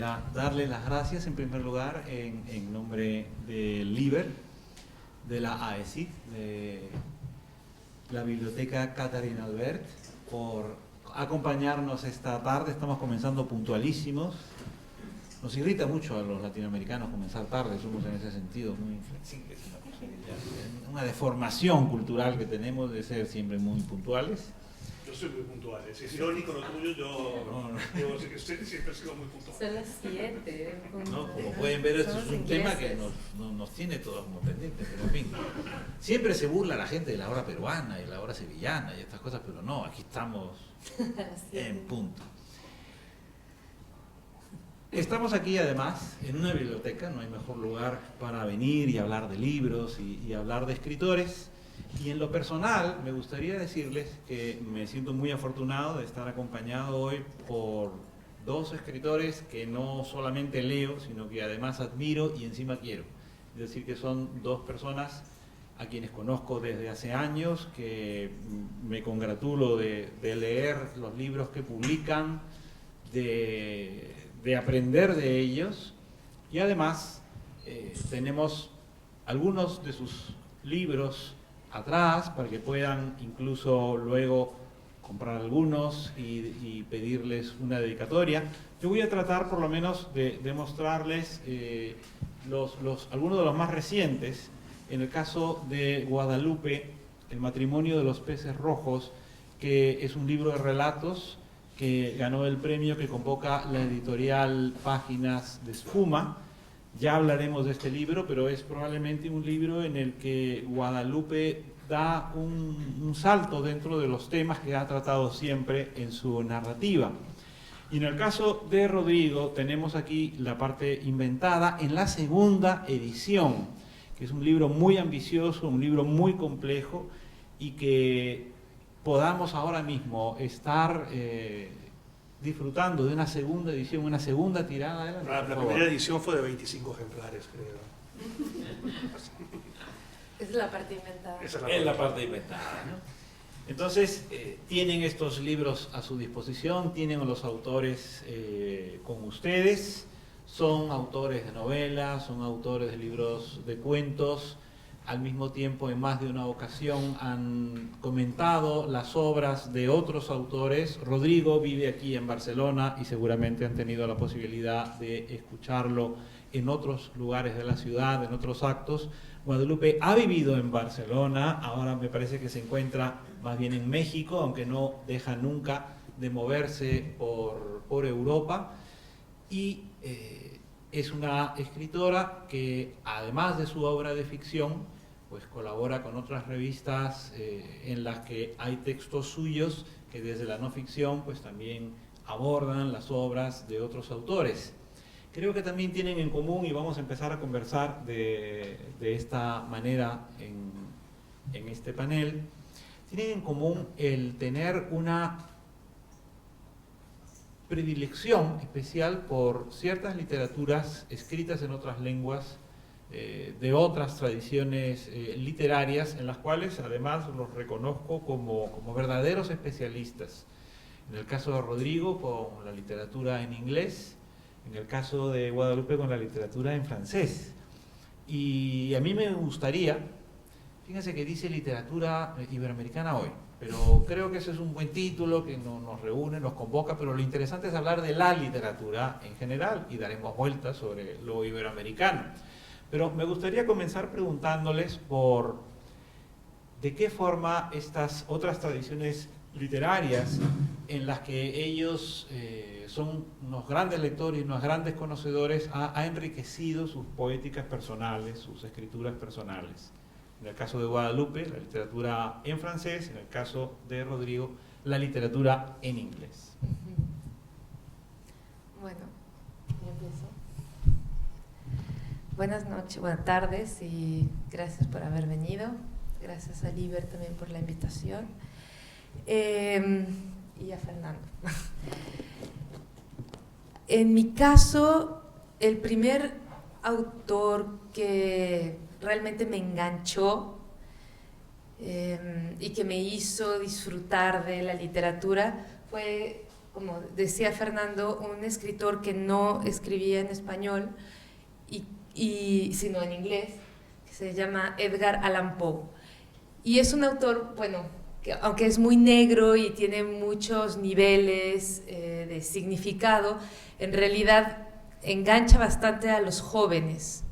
quisiera darle las gracias en primer lugar en nombre de LIBER, de la AECID, de la Biblioteca Catherine Albert, por acompañarnos esta tarde. Estamos comenzando puntualísimos. Nos irrita mucho a los latinoamericanos comenzar tarde, somos en ese sentido muy inflexibles, una deformación cultural que tenemos de ser siempre muy puntuales. Yo soy muy puntual, es irónico lo tuyo, yo debo decir que siempre he sido muy puntual. Son las 7. No, como pueden ver, esto es un tema que nos tiene todos como pendientes, pero en fin. Siempre se burla la gente de la hora peruana y la hora sevillana y estas cosas, pero no, aquí estamos en punto. Estamos aquí además en una biblioteca, no hay mejor lugar para venir y hablar de libros y hablar de escritores. Y en lo personal me gustaría decirles que me siento muy afortunado de estar acompañado hoy por dos escritores que no solamente leo, sino que además admiro y encima quiero. Es decir, que son dos personas a quienes conozco desde hace años, que me congratulo de leer los libros que publican, de aprender de ellos, y además tenemos algunos de sus libros atrás para que puedan incluso luego comprar algunos y pedirles una dedicatoria. Yo voy a tratar por lo menos de mostrarles algunos de los más recientes. En el caso de Guadalupe, El matrimonio de los peces rojos, que es un libro de relatos que ganó el premio que convoca la editorial Páginas de Espuma. Ya hablaremos de este libro, pero es probablemente un libro en el que Guadalupe da un salto dentro de los temas que ha tratado siempre en su narrativa. Y en el caso de Rodrigo tenemos aquí la parte inventada en la segunda edición, que es un libro muy ambicioso, un libro muy complejo, y que podamos ahora mismo estar disfrutando de una segunda edición, una segunda tirada. Adelante, La primera edición fue de 25 ejemplares, creo. Es la parte inventada. Es la parte inventada, ¿no? Entonces, tienen estos libros a su disposición, tienen a los autores con ustedes, son autores de novelas, son autores de libros de cuentos. Al mismo tiempo, en más de una ocasión han comentado las obras de otros autores. Rodrigo vive aquí en Barcelona y seguramente han tenido la posibilidad de escucharlo en otros lugares de la ciudad, en otros actos. Guadalupe ha vivido en Barcelona, ahora me parece que se encuentra más bien en México, aunque no deja nunca de moverse por Europa. Y es una escritora que, además de su obra de ficción, pues colabora con otras revistas en las que hay textos suyos que desde la no ficción pues también abordan las obras de otros autores. Creo que también tienen en común, y vamos a empezar a conversar de esta manera en este panel, tienen en común el tener una predilección especial por ciertas literaturas escritas en otras lenguas, de otras tradiciones literarias, en las cuales además los reconozco como verdaderos especialistas. En el caso de Rodrigo, con la literatura en inglés; en el caso de Guadalupe, con la literatura en francés. Y a mí me gustaría, fíjense que dice literatura iberoamericana hoy, pero creo que ese es un buen título que nos reúne, nos convoca, pero lo interesante es hablar de la literatura en general y daremos vueltas sobre lo iberoamericano. Pero me gustaría comenzar preguntándoles por de qué forma estas otras tradiciones literarias, en las que ellos son unos grandes lectores y unos grandes conocedores, ha enriquecido sus poéticas personales, sus escrituras personales. En el caso de Guadalupe, la literatura en francés; en el caso de Rodrigo, la literatura en inglés. Bueno, yo empiezo. Buenas noches, buenas tardes y gracias por haber venido. Gracias a Liber también por la invitación. Y a Fernando. En mi caso, el primer autor que realmente me enganchó y que me hizo disfrutar de la literatura fue como decía Fernando, un escritor que no escribía en español sino en inglés, que se llama Edgar Allan Poe. Y es un autor, bueno, que aunque es muy negro y tiene muchos niveles de significado, en realidad engancha bastante a los jóvenes.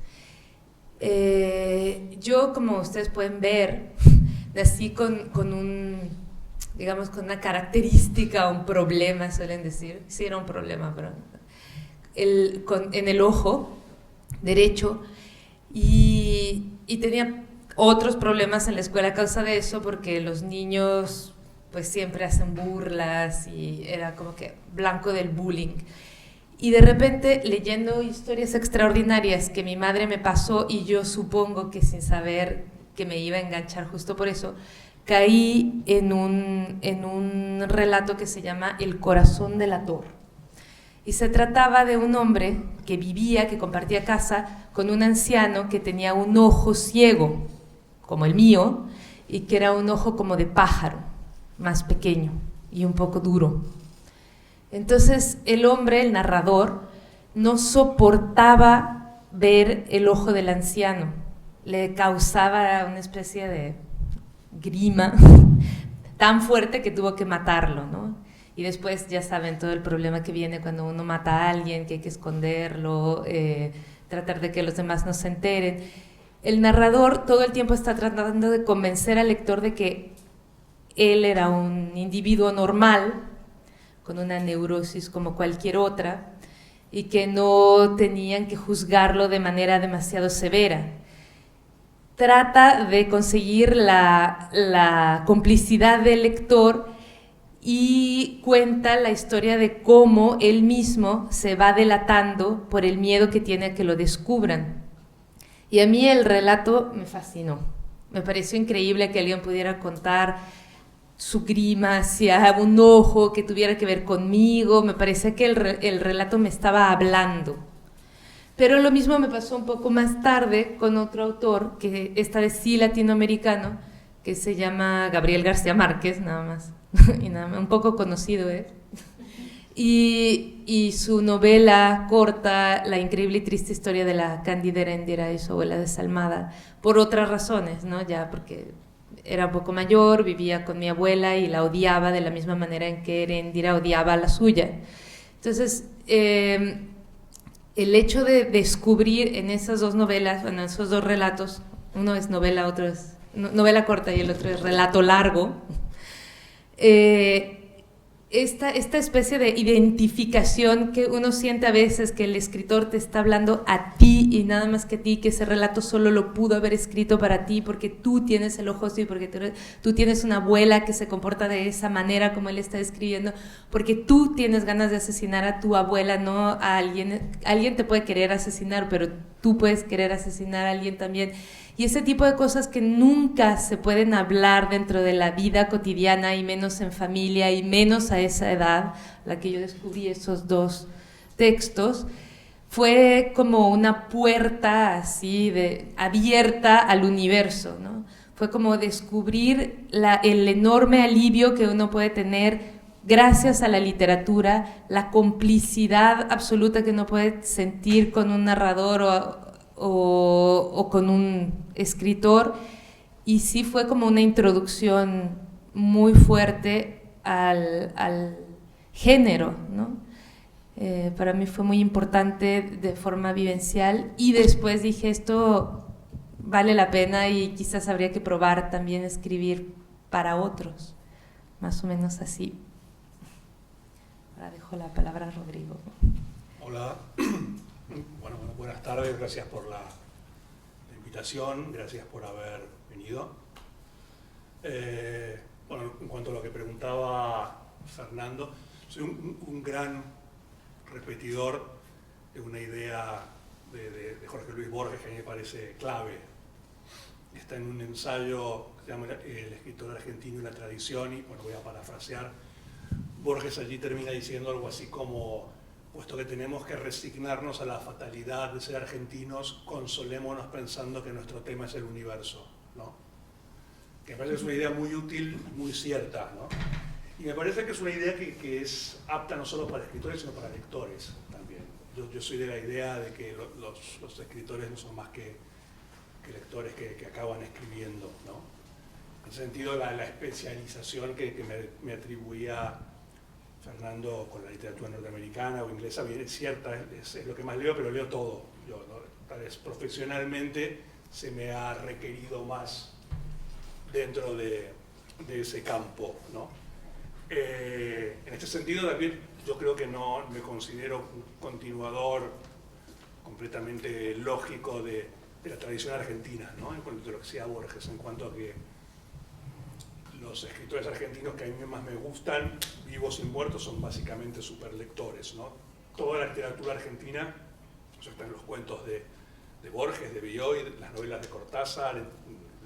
Yo, como ustedes pueden ver, nací con digamos, con una característica, un problema, suelen decir. Sí, era un problema, pero en el ojo derecho, y tenía otros problemas en la escuela a causa de eso, porque los niños pues siempre hacen burlas y era como que blanco del bullying. Y de repente, leyendo historias extraordinarias que mi madre me pasó, y yo supongo que sin saber que me iba a enganchar justo por eso, caí en un relato que se llama El corazón delator. Y se trataba de un hombre que compartía casa con un anciano que tenía un ojo ciego, como el mío, y que era un ojo como de pájaro, más pequeño y un poco duro. Entonces el hombre, el narrador, no soportaba ver el ojo del anciano. Le causaba una especie de grima tan fuerte que tuvo que matarlo, ¿no? Y después ya saben todo el problema que viene cuando uno mata a alguien, que hay que esconderlo, tratar de que los demás no se enteren. El narrador todo el tiempo está tratando de convencer al lector de que él era un individuo normal, con una neurosis como cualquier otra, y que no tenían que juzgarlo de manera demasiado severa. Trata de conseguir la complicidad del lector y cuenta la historia de cómo él mismo se va delatando por el miedo que tiene a que lo descubran. Y a mí el relato me fascinó. Me pareció increíble que alguien pudiera contar su grima hacia un ojo que tuviera que ver conmigo. Me parecía que el relato me estaba hablando. Pero lo mismo me pasó un poco más tarde con otro autor, que esta vez sí latinoamericano, que se llama Gabriel García Márquez, nada más, y nada más, un poco conocido, ¿eh? Y su novela corta, La increíble y triste historia de la Cándida Heréndira y su abuela desalmada, por otras razones, ¿no? Ya porque era un poco mayor, vivía con mi abuela y la odiaba de la misma manera en que Heréndira odiaba a la suya. Entonces, el hecho de descubrir en esas dos novelas, bueno, en esos dos relatos, uno es novela, otro es novela corta y el otro es relato largo, esta especie de identificación que uno siente a veces, que el escritor te está hablando a ti y nada más que a ti, que ese relato solo lo pudo haber escrito para ti porque tú tienes el ojo así, porque tú tienes una abuela que se comporta de esa manera como él está escribiendo, porque tú tienes ganas de asesinar a tu abuela, no a alguien. Alguien te puede querer asesinar, pero tú puedes querer asesinar a alguien también. Y ese tipo de cosas que nunca se pueden hablar dentro de la vida cotidiana, y menos en familia, y menos a esa edad, la que yo descubrí esos dos textos, fue como una puerta así abierta al universo, ¿no? Fue como descubrir el enorme alivio que uno puede tener gracias a la literatura, la complicidad absoluta que uno puede sentir con un narrador o con un escritor, y sí fue como una introducción muy fuerte al género, ¿no? Para mí fue muy importante de forma vivencial, y después dije, esto vale la pena y quizás habría que probar también escribir para otros, más o menos así. Ahora dejo la palabra a Rodrigo. Hola. Bueno, buenas tardes, gracias por la invitación, gracias por haber venido. Bueno, en cuanto a lo que preguntaba Fernando, soy un gran repetidor de una idea de Jorge Luis Borges que a mí me parece clave. Está en un ensayo que se llama El escritor argentino y la tradición, y bueno, voy a parafrasear. Borges allí termina diciendo algo así como: puesto que tenemos que resignarnos a la fatalidad de ser argentinos, consolémonos pensando que nuestro tema es el universo, ¿no? Que me parece que es una idea muy útil, muy cierta, ¿no? Y me parece que es una idea que es apta no solo para escritores, sino para lectores también. Yo soy de la idea de que los escritores no son más que lectores que acaban escribiendo, ¿no? En ese sentido, la especialización que me atribuía Fernando con la literatura norteamericana o inglesa bien es cierta, es lo que más leo, pero leo todo. Yo, ¿no? Tal vez profesionalmente se me ha requerido más dentro de ese campo, ¿no? En este sentido también yo creo que no me considero un continuador completamente lógico de la tradición argentina, ¿no? En cuanto a lo que decía Borges, en cuanto a que los escritores argentinos que a mí más me gustan, vivos y muertos, son básicamente superlectores, ¿no? Toda la literatura argentina, o sea, están los cuentos de Borges, de Bioy, las novelas de Cortázar,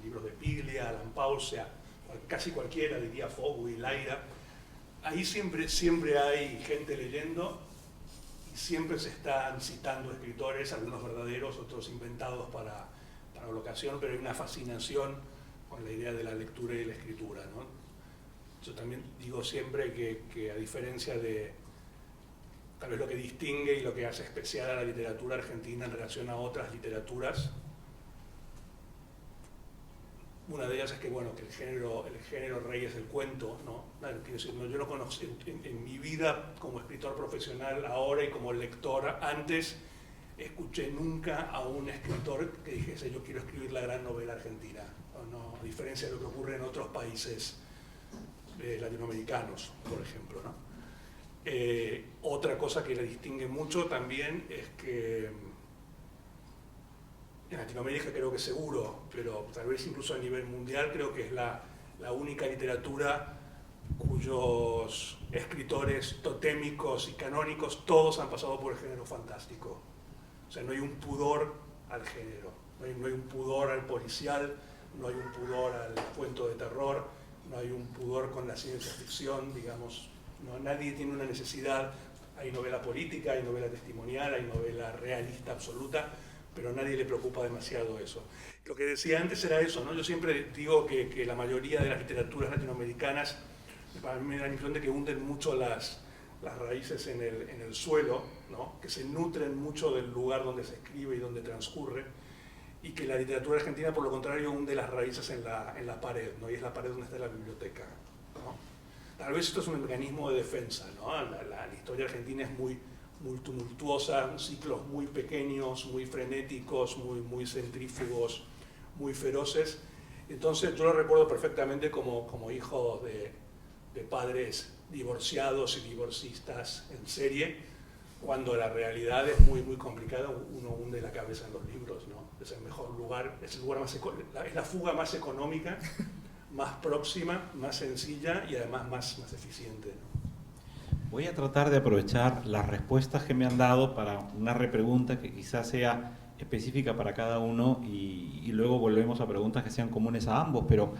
libros de Piglia, Alan Paul, o sea, casi cualquiera, diría Fogui, Laira. Ahí siempre hay gente leyendo y siempre se están citando escritores, algunos verdaderos, otros inventados para la ocasión, pero hay una fascinación con la idea de la lectura y la escritura, ¿no? Yo también digo siempre que a diferencia de tal vez lo que distingue y lo que hace especial a la literatura argentina en relación a otras literaturas, una de ellas es que, bueno, que el género rey es el cuento, ¿no? Quiero decir, yo no conocí en mi vida como escritor profesional ahora y como lector antes, escuché nunca a un escritor que dijese yo quiero escribir la gran novela argentina, ¿no? A diferencia de lo que ocurre en otros países latinoamericanos, por ejemplo, ¿no? Otra cosa que le distingue mucho también es que en Latinoamérica creo que seguro, pero tal vez incluso a nivel mundial creo que es la única literatura cuyos escritores totémicos y canónicos todos han pasado por el género fantástico. O sea, no hay un pudor al género, no hay un pudor al policial, no hay un pudor al cuento de terror, no hay un pudor con la ciencia ficción, digamos, no, nadie tiene una necesidad. Hay novela política, hay novela testimonial, hay novela realista absoluta, pero a nadie le preocupa demasiado eso. Lo que decía antes era eso, ¿no? Yo siempre digo que la mayoría de las literaturas latinoamericanas para mí me da la impresión de que hunden mucho las raíces en el suelo, ¿no? Que se nutren mucho del lugar donde se escribe y donde transcurre, y que la literatura argentina, por lo contrario, hunde las raíces en la pared, ¿no? Y es la pared donde está la biblioteca, ¿no? Tal vez esto es un mecanismo de defensa, ¿no? La historia argentina es muy tumultuosa, ciclos muy pequeños, muy frenéticos, muy centrífugos, muy feroces. Entonces yo lo recuerdo perfectamente como hijo de padres divorciados y divorcistas en serie, cuando la realidad es muy complicada, uno hunde la cabeza en los libros, ¿no? Es el mejor lugar, es la fuga más económica, más próxima, más sencilla y además más eficiente, ¿no? Voy a tratar de aprovechar las respuestas que me han dado para una repregunta que quizás sea específica para cada uno y luego volvemos a preguntas que sean comunes a ambos, pero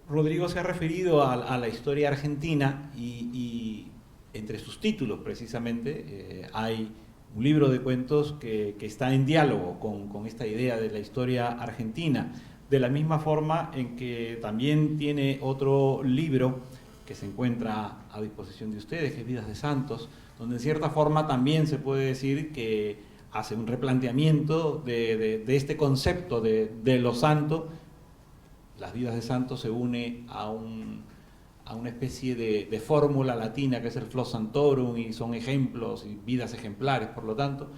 Rodrigo se ha referido a la historia argentina y entre sus títulos precisamente hay un libro de cuentos que está en diálogo con esta idea de la historia argentina, de la misma forma en que también tiene otro libro que se encuentra a disposición de ustedes, que es Vidas de Santos, donde en cierta forma también se puede decir que hace un replanteamiento de este concepto de lo santo. Las Vidas de Santos se une a una especie de fórmula latina que es el Flos Santorum y son ejemplos y vidas ejemplares, por lo tanto.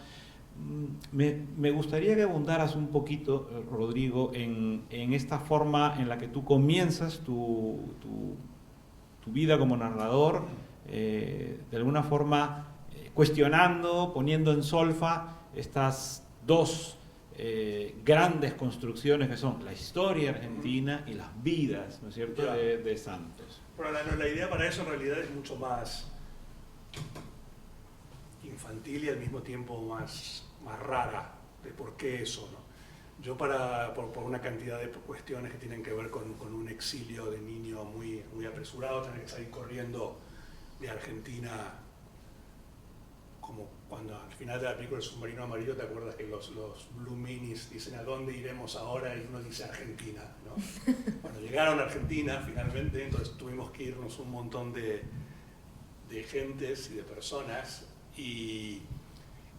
Me gustaría que abundaras un poquito, Rodrigo, en esta forma en la que tú comienzas tu vida como narrador, de alguna forma cuestionando, poniendo en solfa estas dos grandes construcciones que son la historia argentina y las vidas, ¿no es cierto?, de santos. Bueno, la idea para eso en realidad es mucho más infantil y al mismo tiempo más rara de por qué eso, ¿no? Yo por una cantidad de cuestiones que tienen que ver con un exilio de niño muy apresurado, tener que salir corriendo de Argentina como cuando al final de la película El submarino amarillo, te acuerdas que los Blue Minis dicen ¿a dónde iremos ahora? Y uno dice Argentina, ¿no? Bueno, llegaron a Argentina finalmente, entonces tuvimos que irnos un montón de gentes y de personas, y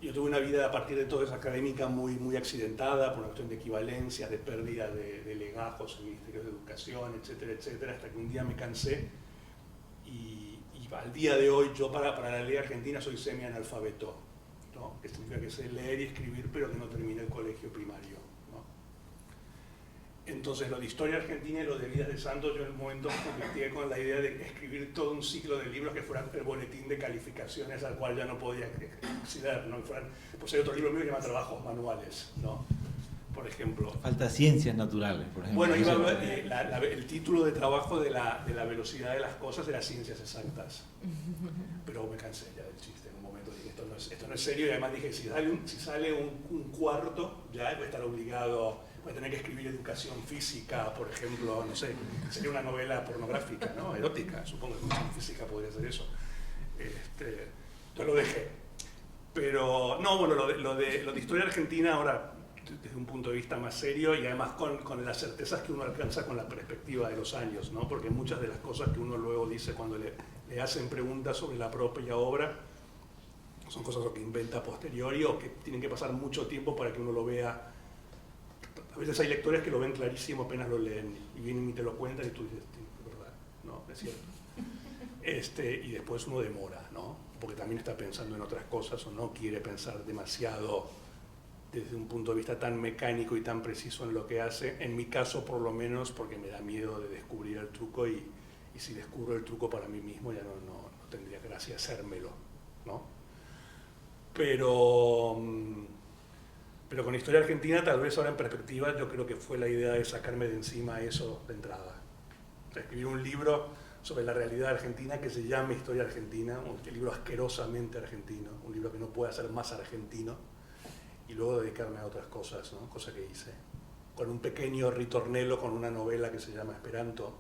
yo tuve una vida a partir de todo eso académica muy accidentada por una cuestión de equivalencias, de pérdida de legajos en ministerios de educación, etcétera, etcétera, hasta que un día me cansé y al día de hoy yo para la ley argentina soy semi-analfabeto, ¿no? Que significa que sé leer y escribir pero que no terminé el colegio primario, ¿no? Entonces lo de historia argentina y lo de Vidas de Santos, yo en un momento me metí con la idea de escribir todo un ciclo de libros que fueran el boletín de calificaciones al cual ya no podía acceder, ¿no? Pues hay otro libro mío que se llama Trabajos Manuales, ¿no? Por ejemplo. Falta ciencias naturales, por ejemplo. Bueno, el título de trabajo de la velocidad de las cosas era Ciencias Exactas. Pero me cansé ya del chiste. En un momento dije, esto no es serio, y además dije, si sale un cuarto, ya voy a estar obligado, voy a tener que escribir educación física, por ejemplo, no sé, sería una novela pornográfica, ¿no? Erótica, supongo que educación física podría ser eso. Entonces lo dejé. Pero, no, bueno, lo de historia argentina ahora, desde un punto de vista más serio y además con las certezas que uno alcanza con la perspectiva de los años, ¿no? Porque muchas de las cosas que uno luego dice cuando le hacen preguntas sobre la propia obra son cosas que inventa a posteriori o que tienen que pasar mucho tiempo para que uno lo vea. A veces hay lectores que lo ven clarísimo apenas lo leen y vienen y te lo cuentan y tú dices, es verdad, no, es cierto. Y después uno demora, ¿no? Porque también está pensando en otras cosas o no quiere pensar demasiado desde un punto de vista tan mecánico y tan preciso en lo que hace, en mi caso por lo menos porque me da miedo de descubrir el truco y si descubro el truco para mí mismo ya no tendría gracia hacérmelo, ¿no? Pero con Historia Argentina, tal vez ahora en perspectiva, yo creo que fue la idea de sacarme de encima eso de entrada. O sea, escribir un libro sobre la realidad argentina que se llame Historia Argentina, un libro asquerosamente argentino, un libro que no puede ser más argentino, y luego dedicarme a otras cosas, ¿no? Cosa que hice. Con un pequeño ritornello, con una novela que se llama Esperanto,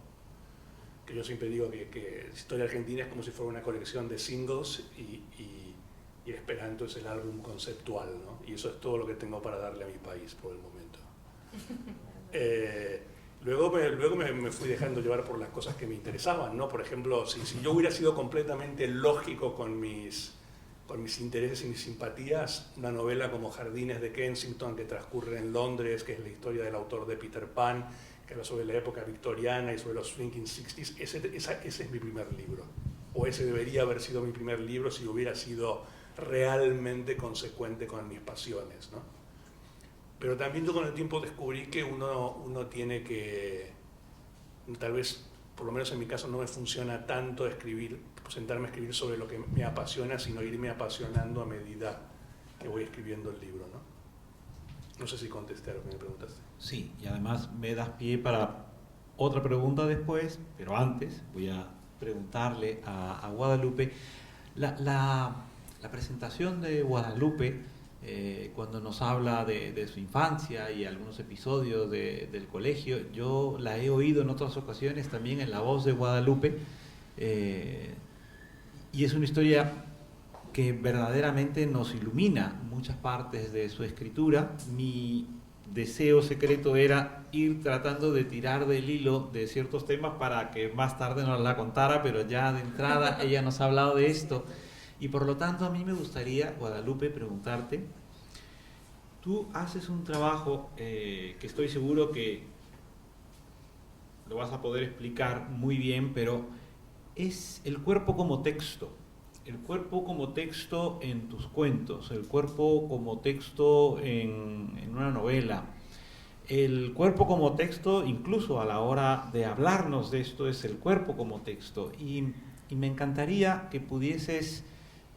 que yo siempre digo que Historia Argentina es como si fuera una colección de singles y Esperanto es el álbum conceptual, ¿no? Y eso es todo lo que tengo para darle a mi país por el momento. Luego me fui dejando llevar por las cosas que me interesaban, ¿no? Por ejemplo, si yo hubiera sido completamente lógico con mis intereses y mis simpatías, una novela como Jardines de Kensington, que transcurre en Londres, que es la historia del autor de Peter Pan, que habla sobre la época victoriana y sobre los Swinging Sixties, ese es mi primer libro. O ese debería haber sido mi primer libro si hubiera sido realmente consecuente con mis pasiones, ¿no? Pero también yo con el tiempo descubrí que uno tiene que, tal vez, por lo menos en mi caso, no me funciona tanto sentarme a escribir sobre lo que me apasiona, sino irme apasionando a medida que voy escribiendo el libro, ¿no? No sé si contesté a lo que me preguntaste. Sí, y además me das pie para otra pregunta después, pero antes voy a preguntarle a Guadalupe. La presentación de Guadalupe, cuando nos habla de su infancia y algunos episodios del colegio, yo la he oído en otras ocasiones también en la voz de Guadalupe, y es una historia que verdaderamente nos ilumina muchas partes de su escritura. Mi deseo secreto era ir tratando de tirar del hilo de ciertos temas para que más tarde nos la contara, pero ya de entrada ella nos ha hablado de esto. Y por lo tanto a mí me gustaría, Guadalupe, preguntarte, tú haces un trabajo que estoy seguro que lo vas a poder explicar muy bien, pero es el cuerpo como texto. El cuerpo como texto en tus cuentos, el cuerpo como texto en una novela, el cuerpo como texto incluso a la hora de hablarnos de esto es el cuerpo como texto. Y me encantaría que pudieses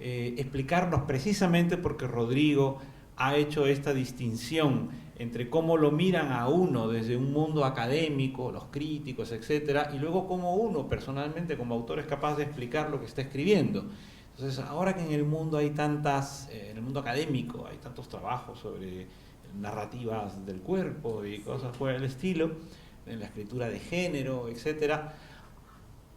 explicarnos precisamente porque Rodrigo ha hecho esta distinción entre cómo lo miran a uno desde un mundo académico, los críticos, etcétera, y luego cómo uno personalmente como autor es capaz de explicar lo que está escribiendo. Entonces, ahora que en el mundo hay en el mundo académico hay tantos trabajos sobre narrativas del cuerpo y cosas por el estilo, en la escritura de género, etcétera,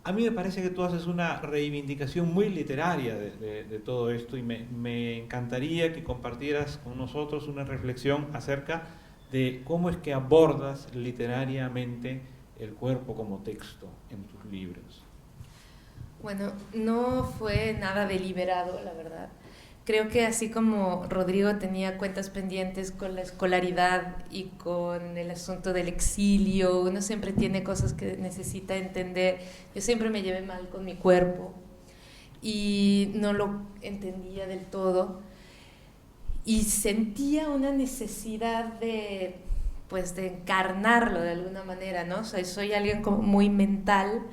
A mí me parece que tú haces una reivindicación muy literaria de todo esto y me encantaría que compartieras con nosotros una reflexión acerca de cómo es que abordas literariamente el cuerpo como texto en tus libros. Bueno, no fue nada deliberado, la verdad. Creo que así como Rodrigo tenía cuentas pendientes con la escolaridad y con el asunto del exilio, uno siempre tiene cosas que necesita entender. Yo siempre me llevé mal con mi cuerpo y no lo entendía del todo y sentía una necesidad de, pues, de encarnarlo de alguna manera, ¿no? O sea, soy alguien como muy mental.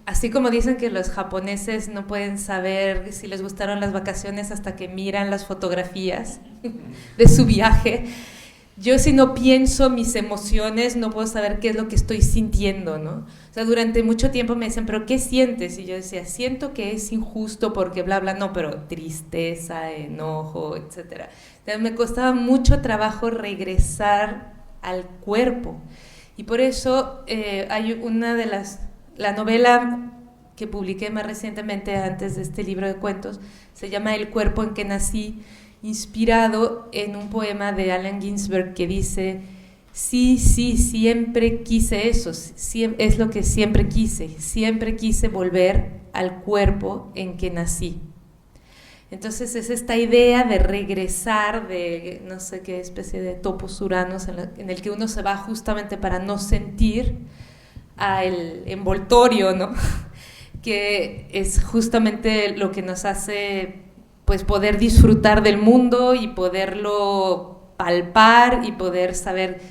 Así como dicen que los japoneses no pueden saber si les gustaron las vacaciones hasta que miran las fotografías de su viaje, yo si no pienso mis emociones no puedo saber qué es lo que estoy sintiendo, ¿no? O sea, durante mucho tiempo me decían, ¿pero qué sientes? Y yo decía, siento que es injusto porque bla, bla, no, pero tristeza, enojo, etc. Entonces me costaba mucho trabajo regresar al cuerpo. Y por eso hay la novela que publiqué más recientemente antes de este libro de cuentos, se llama El cuerpo en que nací, inspirado en un poema de Allen Ginsberg que dice, sí, siempre quise eso, es lo que siempre quise volver al cuerpo en que nací. Entonces es esta idea de regresar de no sé qué especie de topos uranos en el que uno se va justamente para no sentir al envoltorio, ¿no? Que es justamente lo que nos hace, pues, poder disfrutar del mundo y poderlo palpar y poder saber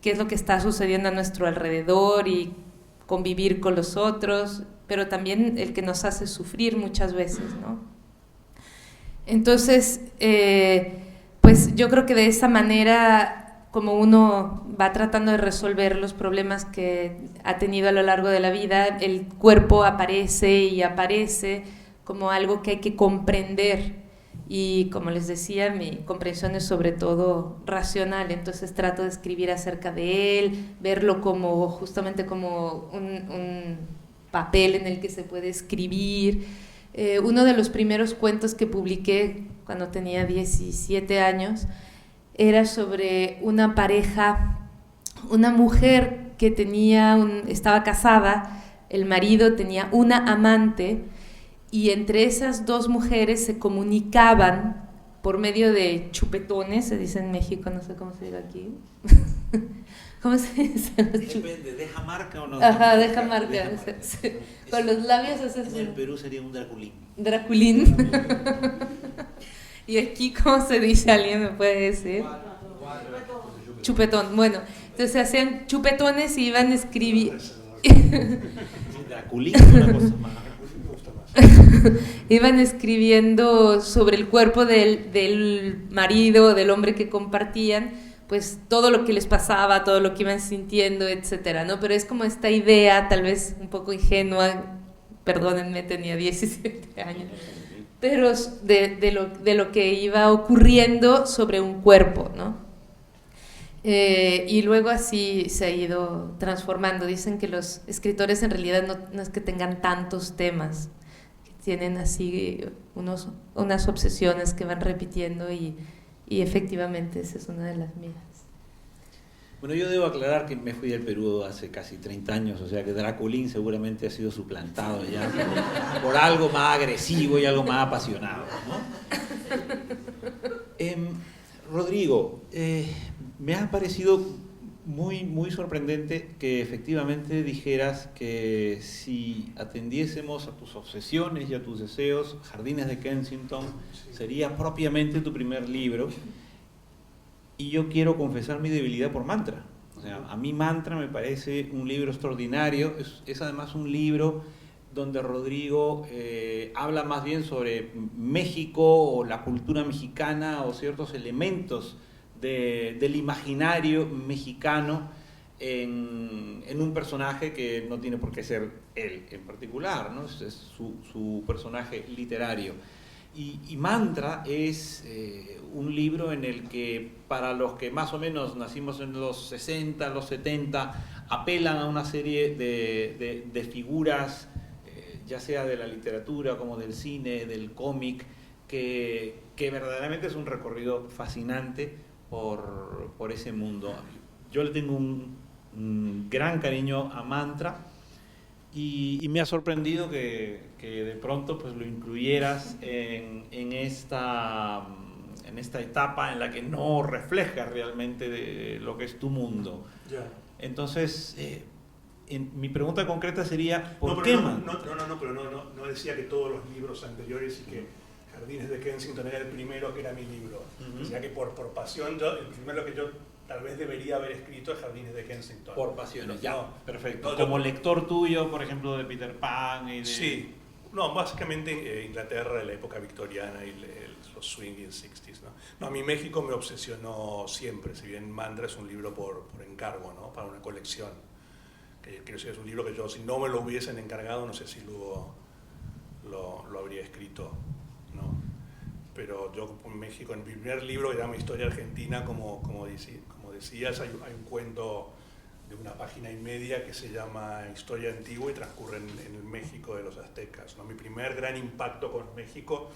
qué es lo que está sucediendo a nuestro alrededor y convivir con los otros, pero también el que nos hace sufrir muchas veces, ¿no? Entonces, pues yo creo que de esa manera, como uno va tratando de resolver los problemas que ha tenido a lo largo de la vida, el cuerpo aparece y aparece como algo que hay que comprender. Y como les decía, mi comprensión es sobre todo racional, entonces trato de escribir acerca de él, verlo como justamente como un papel en el que se puede escribir. Uno de los primeros cuentos que publiqué cuando tenía 17 años era sobre una pareja, una mujer que estaba casada, el marido tenía una amante y entre esas dos mujeres se comunicaban por medio de chupetones, se dice en México, no sé cómo se dice aquí. ¿Cómo se dice? Depende, ¿deja marca o no? Ajá, deja marca. Sí. Con los labios haces... En el Perú sería un draculín. Draculín. ¿Y aquí cómo se dice? ¿Alguien me puede decir? Chupetón. Bueno, entonces hacían chupetones y iban a escribir... Draculín es una cosa más. Iban escribiendo sobre el cuerpo del marido, del hombre que compartían, pues todo lo que les pasaba, todo lo que iban sintiendo, etcétera, ¿no? Pero es como esta idea, tal vez un poco ingenua, perdónenme, tenía 17 años, pero de lo que iba ocurriendo sobre un cuerpo, ¿no? Y luego así se ha ido transformando. Dicen que los escritores en realidad no es que tengan tantos temas, que tienen así unas obsesiones que van repitiendo y efectivamente esa es una de las mías. Bueno, yo debo aclarar que me fui del Perú hace casi 30 años, o sea que Draculín seguramente ha sido suplantado ya por algo más agresivo y algo más apasionado, ¿no? Rodrigo, me ha parecido muy sorprendente que efectivamente dijeras que si atendiésemos a tus obsesiones y a tus deseos, Jardines de Kensington sería propiamente tu primer libro. Y yo quiero confesar mi debilidad por Mantra. O sea, a mí Mantra me parece un libro extraordinario. Es además un libro donde Rodrigo habla más bien sobre México o la cultura mexicana o ciertos elementos del imaginario mexicano en un personaje que no tiene por qué ser él en particular, ¿no? Es su personaje literario. Y Mantra es un libro en el que, para los que más o menos nacimos en los 60, los 70, apelan a una serie de figuras, ya sea de la literatura como del cine, del cómic, que verdaderamente es un recorrido fascinante por ese mundo. Yo le tengo un gran cariño a Mantra y me ha sorprendido que de pronto pues lo incluyeras en esta etapa en la que no refleja realmente de lo que es tu mundo. Ya. Entonces, mi pregunta concreta sería, ¿por No, qué pero Mantra? pero no decía que todos los libros anteriores y que Jardines de Kensington era el primero que era mi libro. Decía que por pasión, el primero que yo tal vez debería haber escrito es Jardines de Kensington. Por pasiones, ya, No, perfecto. no, Como lector tuyo, por ejemplo, de Peter Pan y de... Sí, no, básicamente Inglaterra, la época victoriana y los swinging 60s, ¿no? No, a mí México me obsesionó siempre, si bien Mantra es un libro por encargo, ¿no? Para una colección. Que quiero decir, es un libro que yo, si no me lo hubiesen encargado, no sé si luego lo habría escrito, ¿no? Pero yo en México, en mi primer libro, que se llama Historia Argentina, como decías, hay un cuento de una página y media que se llama Historia Antigua y transcurre en el México de los aztecas, ¿no? Mi primer gran impacto con México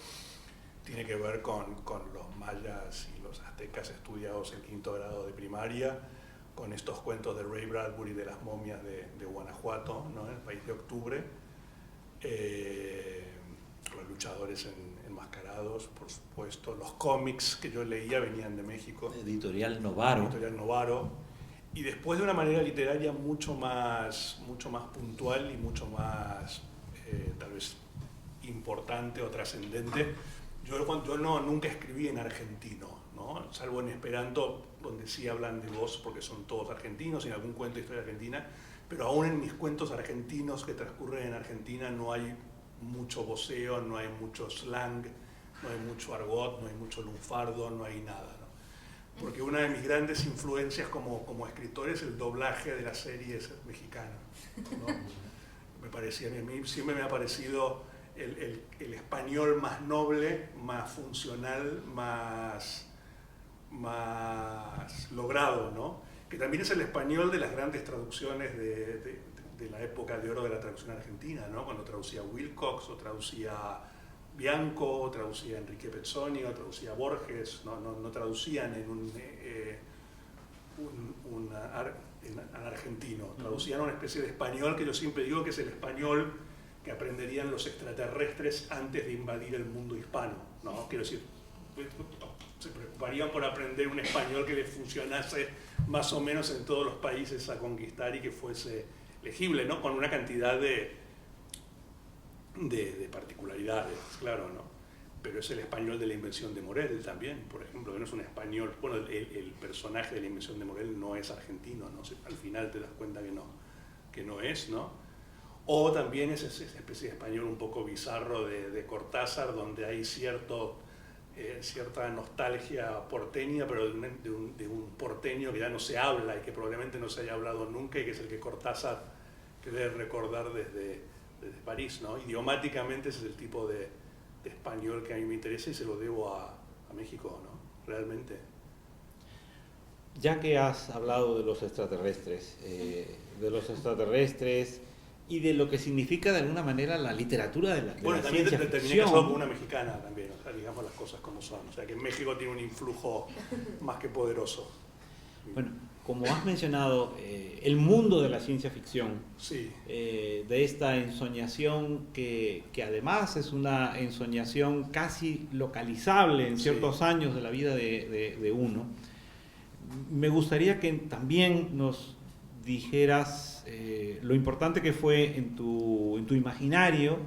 tiene que ver con los mayas y los aztecas estudiados en quinto grado de primaria, con estos cuentos de Ray Bradbury de las momias de Guanajuato, ¿no? En el país de octubre, los luchadores enmascarados, por supuesto, los cómics que yo leía venían de México. Editorial Novaro. Editorial Novaro. Y después de una manera literaria mucho más puntual y mucho más, tal vez, importante o trascendente, yo nunca escribí en argentino, ¿no? Salvo en Esperanto, donde sí hablan de vos, porque son todos argentinos, y en algún cuento de historia argentina, pero aún en mis cuentos argentinos que transcurren en Argentina no hay mucho voceo, no hay mucho slang, no hay mucho argot, no hay mucho lunfardo, no hay nada, ¿no? Porque una de mis grandes influencias como escritor es el doblaje de las series mexicanas, ¿no? A mí siempre me ha parecido el español más noble, más funcional, más logrado, ¿no? Que también es el español de las grandes traducciones de la época de oro de la traducción argentina, ¿no? Cuando traducía Wilcox, o traducía Bianco, o traducía Enrique Pezzoni, o traducía Borges, no traducían en argentino, traducían una especie de español que yo siempre digo que es el español que aprenderían los extraterrestres antes de invadir el mundo hispano, ¿no? Quiero decir, se preocuparían por aprender un español que les funcionase más o menos en todos los países a conquistar y que fuese legible, ¿no? Con una cantidad de particularidades, claro, ¿no? Pero es el español de la invención de Morel también, por ejemplo, que no es un español, bueno, el personaje de la invención de Morel no es argentino, ¿no? Al final te das cuenta que no es, ¿no? O también es esa especie de español un poco bizarro de Cortázar, donde hay cierta nostalgia porteña, pero de un porteño que ya no se habla y que probablemente no se haya hablado nunca, y que es el que Cortázar quiere recordar desde París, ¿no? Idiomáticamente ese es el tipo de español que a mí me interesa y se lo debo a México, ¿no? Realmente. Ya que has hablado de los extraterrestres y de lo que significa de alguna manera la literatura de la también ciencia terminé ficción. casado con una mexicana también, o sea, digamos las cosas como son, o sea que México tiene un influjo más que poderoso. Bueno, como has mencionado, el mundo de la ciencia ficción, sí. De esta ensoñación que además es una ensoñación casi localizable en ciertos años de la vida de uno, me gustaría que también nos dijeras lo importante que fue en tu imaginario,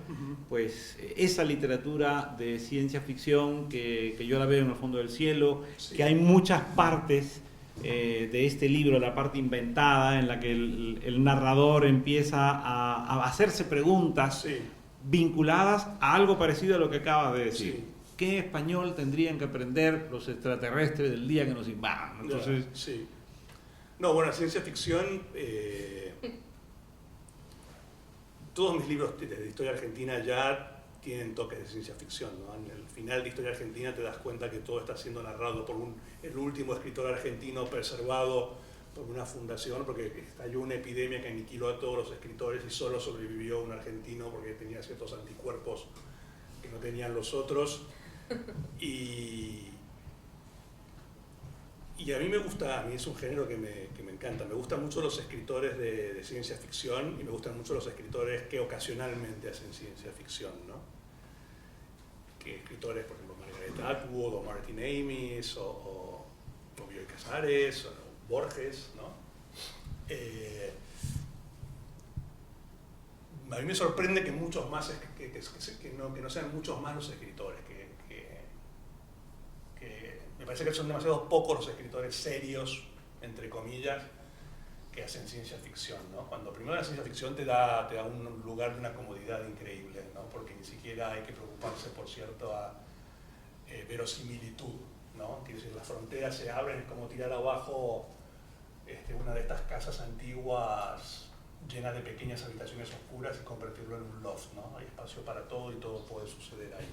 pues esa literatura de ciencia ficción que yo la veo en el fondo del cielo, que hay muchas partes de este libro, la parte inventada en la que el narrador empieza a hacerse preguntas vinculadas a algo parecido a lo que acabas de decir. Sí. ¿Qué español tendrían que aprender los extraterrestres del día que nos invadan? Entonces, sí. No, bueno, ciencia ficción, todos mis libros de historia argentina ya tienen toques de ciencia ficción, ¿no? En el final de Historia Argentina te das cuenta que todo está siendo narrado por el último escritor argentino preservado por una fundación, porque estalló una epidemia que aniquiló a todos los escritores y solo sobrevivió un argentino porque tenía ciertos anticuerpos que no tenían los otros. Y a mí me gusta, a mí es un género que me encanta. Me gustan mucho los escritores de ciencia ficción y me gustan mucho los escritores que ocasionalmente hacen ciencia ficción, ¿no? Que escritores, por ejemplo, Margaret Atwood o Martin Amis o Bioy Casares o Borges, ¿no? A mí me sorprende que muchos más, que no sean muchos más los escritores, que me parece que son demasiado pocos los escritores serios, entre comillas, que hacen ciencia ficción, ¿no? Cuando primero la ciencia ficción te da un lugar de una comodidad increíble, ¿no? Porque ni siquiera hay que preocuparse por cierta verosimilitud, ¿no? Quiere decir, las fronteras se abren, es como tirar abajo una de estas casas antiguas llenas de pequeñas habitaciones oscuras y convertirlo en un loft, ¿no? Hay espacio para todo y todo puede suceder ahí.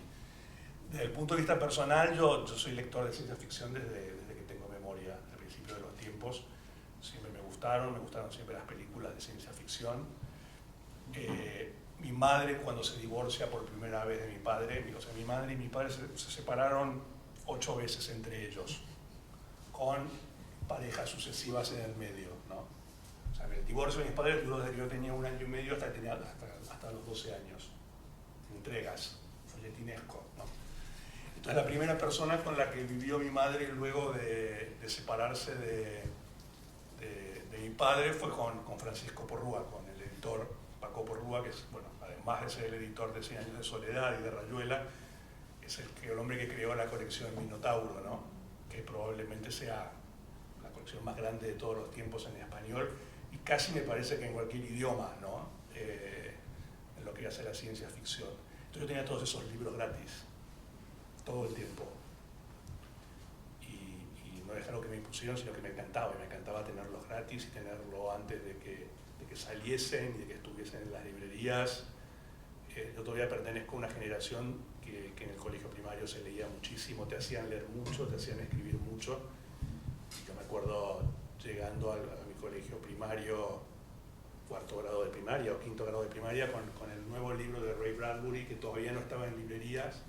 Desde el punto de vista personal, yo soy lector de ciencia ficción desde que tengo memoria, al principio de los tiempos. Siempre me gustaron siempre las películas de ciencia ficción. Mi madre, cuando se divorcia por primera vez de mi padre, mi madre y mi padre se separaron 8 veces entre ellos, con parejas sucesivas en el medio, ¿no? O sea, el divorcio de mis padres duró desde que yo tenía 1 año y medio hasta los 12 años. Entregas, folletinesco, ¿no? Entonces, la primera persona con la que vivió mi madre luego de separarse de mi padre fue con Francisco Porrúa, con el editor Paco Porrúa, que es, bueno, además de ser el editor de 100 años de soledad y de Rayuela, es el hombre que creó la colección Minotauro, ¿no? Que probablemente sea la colección más grande de todos los tiempos en español y casi me parece que en cualquier idioma, ¿no? En lo que hace la ciencia ficción. Entonces yo tenía todos esos libros gratis, todo el tiempo. Y no es algo que me impusieron, sino que me encantaba. Y me encantaba tenerlos gratis y tenerlo antes de que saliesen y de que estuviesen en las librerías. Yo todavía pertenezco a una generación que en el colegio primario se leía muchísimo, te hacían leer mucho, te hacían escribir mucho. Yo me acuerdo llegando a mi colegio primario, 4º grado de primaria o 5º grado de primaria, con el nuevo libro de Ray Bradbury, que todavía no estaba en librerías,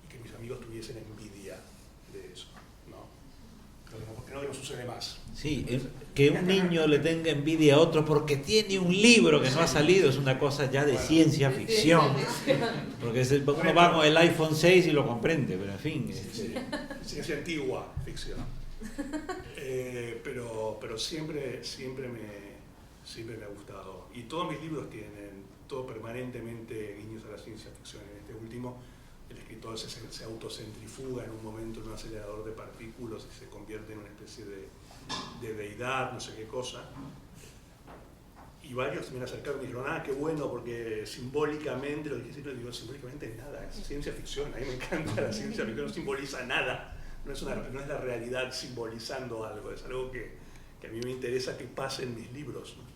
y que mis amigos tuviesen envidia de eso, ¿no? Creo que no sucede más. Sí, que un niño le tenga envidia a otro porque tiene un libro que no ha salido es una cosa ya de ciencia ficción. Porque uno va con el iPhone 6 y lo comprende, pero en fin. Ciencia antigua, ficción. Pero siempre me ha gustado. Y todos mis libros tienen todo permanentemente guiños a la ciencia ficción. En este último, el escritor se autocentrifuga en un momento en un acelerador de partículas y se convierte en una especie de deidad, no sé qué cosa. Y varios me acercaron y dijeron, qué bueno, porque simbólicamente, lo dije, digo, simbólicamente nada, es ciencia ficción, a mí me encanta la ciencia ficción, no simboliza nada, no es la realidad simbolizando algo, es algo que a mí me interesa que pase en mis libros, ¿no?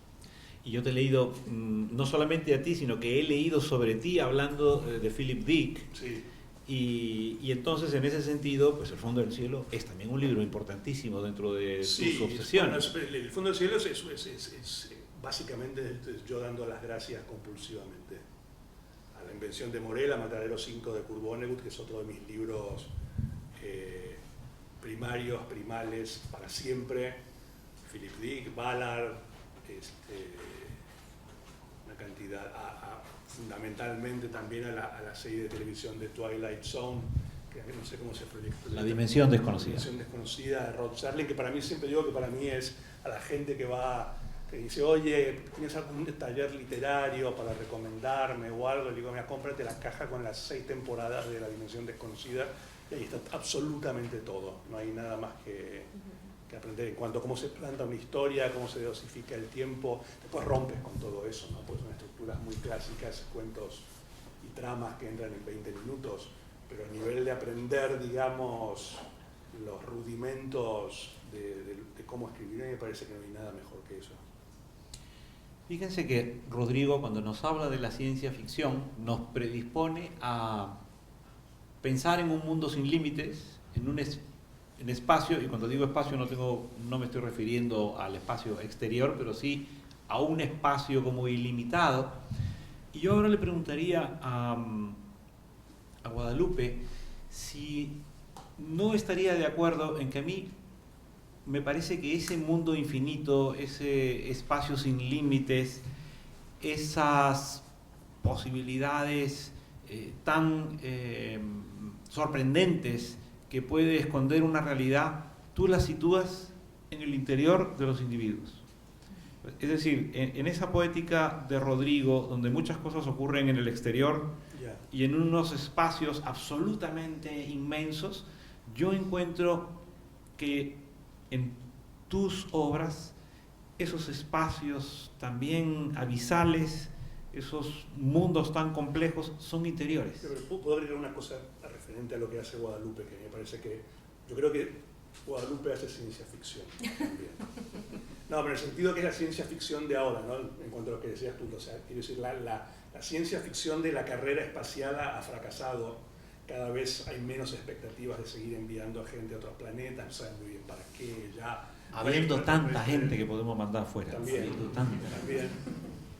Y yo te he leído, no solamente a ti, sino que he leído sobre ti hablando de Philip Dick. Sí. Y entonces, en ese sentido, pues El Fondo del Cielo es también un libro importantísimo dentro de tus obsesiones. Bueno, El Fondo del Cielo es básicamente yo dando las gracias compulsivamente a La Invención de Morel, a Matadero 5 de Kurt Vonnegut, que es otro de mis libros primarios, primales, para siempre. Philip Dick, Ballard, una cantidad, fundamentalmente también a la serie de televisión de Twilight Zone, que no sé cómo se proyectó. La Dimensión Desconocida. La Dimensión Desconocida de Rod Serling, que para mí, siempre digo que para mí es a la gente que va, que dice, oye, ¿tienes algún taller literario para recomendarme o algo? Le digo, mira, cómprate la caja con las 6 temporadas de La Dimensión Desconocida y ahí está absolutamente todo, no hay nada más que aprender en cuanto a cómo se planta una historia, cómo se dosifica el tiempo. Después rompes con todo eso, ¿no? Pues son estructuras muy clásicas, cuentos y tramas que entran en 20 minutos, pero a nivel de aprender, digamos, los rudimentos de cómo escribir, me parece que no hay nada mejor que eso. Fíjense que Rodrigo, cuando nos habla de la ciencia ficción, nos predispone a pensar en un mundo sin límites, en espacio, y cuando digo espacio no me estoy refiriendo al espacio exterior, pero sí a un espacio como ilimitado. Y yo ahora le preguntaría a Guadalupe si no estaría de acuerdo en que a mí me parece que ese mundo infinito, ese espacio sin límites, esas posibilidades tan sorprendentes que puede esconder una realidad, tú las sitúas en el interior de los individuos. Es decir, en esa poética de Rodrigo, donde muchas cosas ocurren en el exterior y en unos espacios absolutamente inmensos, yo encuentro que en tus obras esos espacios también abisales, esos mundos tan complejos, son interiores. Pero puedo agregar una cosa referente a lo que hace Guadalupe, que me parece que yo creo que Guadalupe hace ciencia ficción también. No, pero en el sentido que es la ciencia ficción de ahora, ¿no? En cuanto a lo que decías tú, o sea, quiero decir, la ciencia ficción de la carrera espacial ha fracasado. Cada vez hay menos expectativas de seguir enviando a gente a otros planetas, no saben muy bien para qué, ya. Habiendo tanta gente que podemos mandar afuera. También.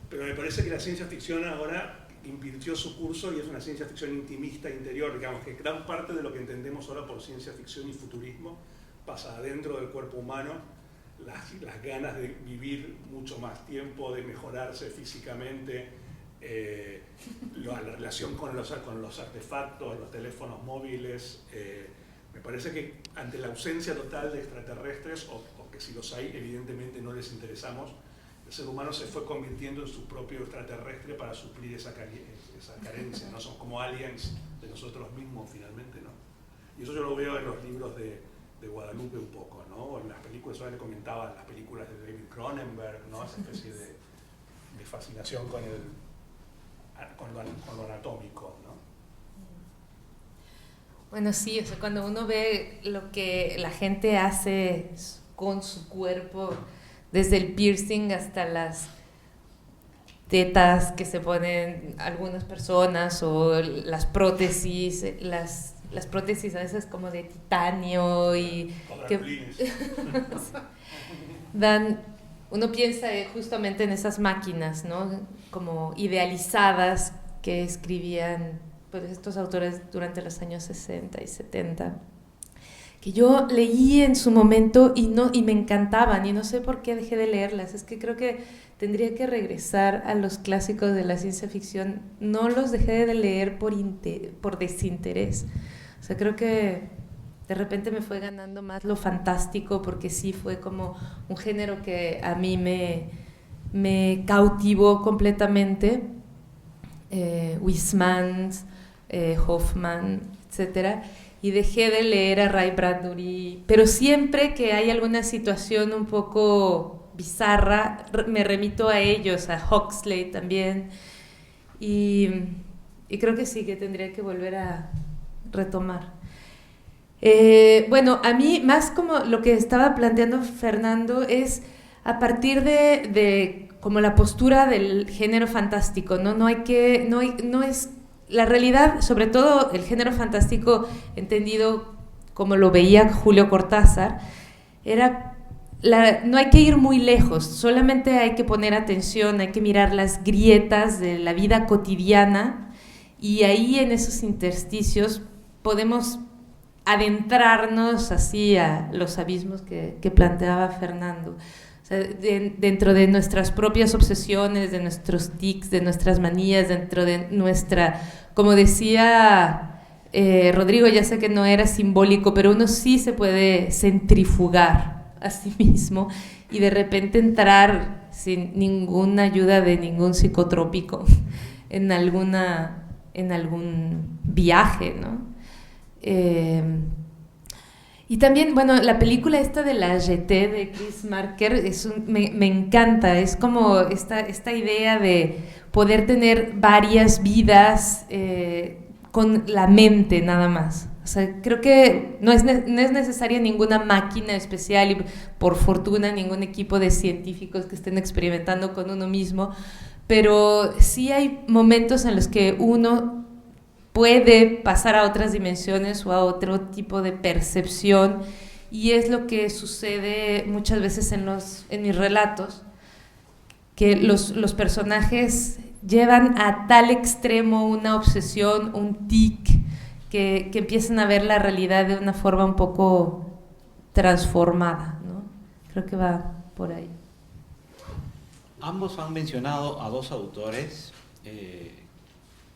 Pero me parece que la ciencia ficción ahora invirtió su curso y es una ciencia ficción intimista, interior, digamos que gran parte de lo que entendemos ahora por ciencia ficción y futurismo pasa adentro del cuerpo humano, las ganas de vivir mucho más tiempo, de mejorarse físicamente, la relación con los artefactos, los teléfonos móviles. Me parece que ante la ausencia total de extraterrestres, o que si los hay evidentemente no les interesamos, el ser humano se fue convirtiendo en su propio extraterrestre para suplir esa carencia, ¿no? Son como aliens de nosotros mismos finalmente, ¿no? Y eso yo lo veo en los libros de Guadalupe un poco, ¿no? En las películas, yo le comentaba, en las películas de David Cronenberg, ¿no? Esa especie de fascinación con lo anatómico, ¿no? Bueno, sí, o sea, cuando uno ve lo que la gente hace con su cuerpo, desde el piercing hasta las tetas que se ponen algunas personas, o las prótesis, las prótesis a veces como de titanio y que uno piensa justamente en esas máquinas, ¿no? Como idealizadas que escribían pues estos autores durante los años 60 y 70, que yo leí en su momento y me encantaban, y no sé por qué dejé de leerlas. Es que creo que tendría que regresar a los clásicos de la ciencia ficción. No los dejé de leer por desinterés. O sea, creo que de repente me fue ganando más lo fantástico, porque sí fue como un género que a mí me cautivó completamente. Huysmans, Hoffman, etcétera, y dejé de leer a Ray Bradbury, pero siempre que hay alguna situación un poco bizarra me remito a ellos, a Huxley también, y creo que sí, que tendría que volver a retomar. Bueno, a mí más como lo que estaba planteando Fernando es a partir de como la postura del género fantástico, ¿no? No es la realidad, sobre todo el género fantástico entendido como lo veía Julio Cortázar, no hay que ir muy lejos, solamente hay que poner atención, hay que mirar las grietas de la vida cotidiana, y ahí en esos intersticios podemos adentrarnos así a los abismos que planteaba Fernando. O sea, dentro de nuestras propias obsesiones, de nuestros tics, de nuestras manías, dentro de nuestra, como decía Rodrigo, ya sé que no era simbólico, pero uno sí se puede centrifugar a sí mismo y de repente entrar sin ninguna ayuda de ningún psicotrópico en algún viaje, ¿no? Y también, bueno, la película esta de La Jetée de Chris Marker me encanta, es como esta idea de poder tener varias vidas con la mente nada más. O sea, creo que no es necesaria ninguna máquina especial y por fortuna ningún equipo de científicos que estén experimentando con uno mismo, pero sí hay momentos en los que uno puede pasar a otras dimensiones o a otro tipo de percepción, y es lo que sucede muchas veces en mis relatos, que los personajes llevan a tal extremo una obsesión, un tic, que empiezan a ver la realidad de una forma un poco transformada, ¿no? Creo que va por ahí. Ambos han mencionado a dos autores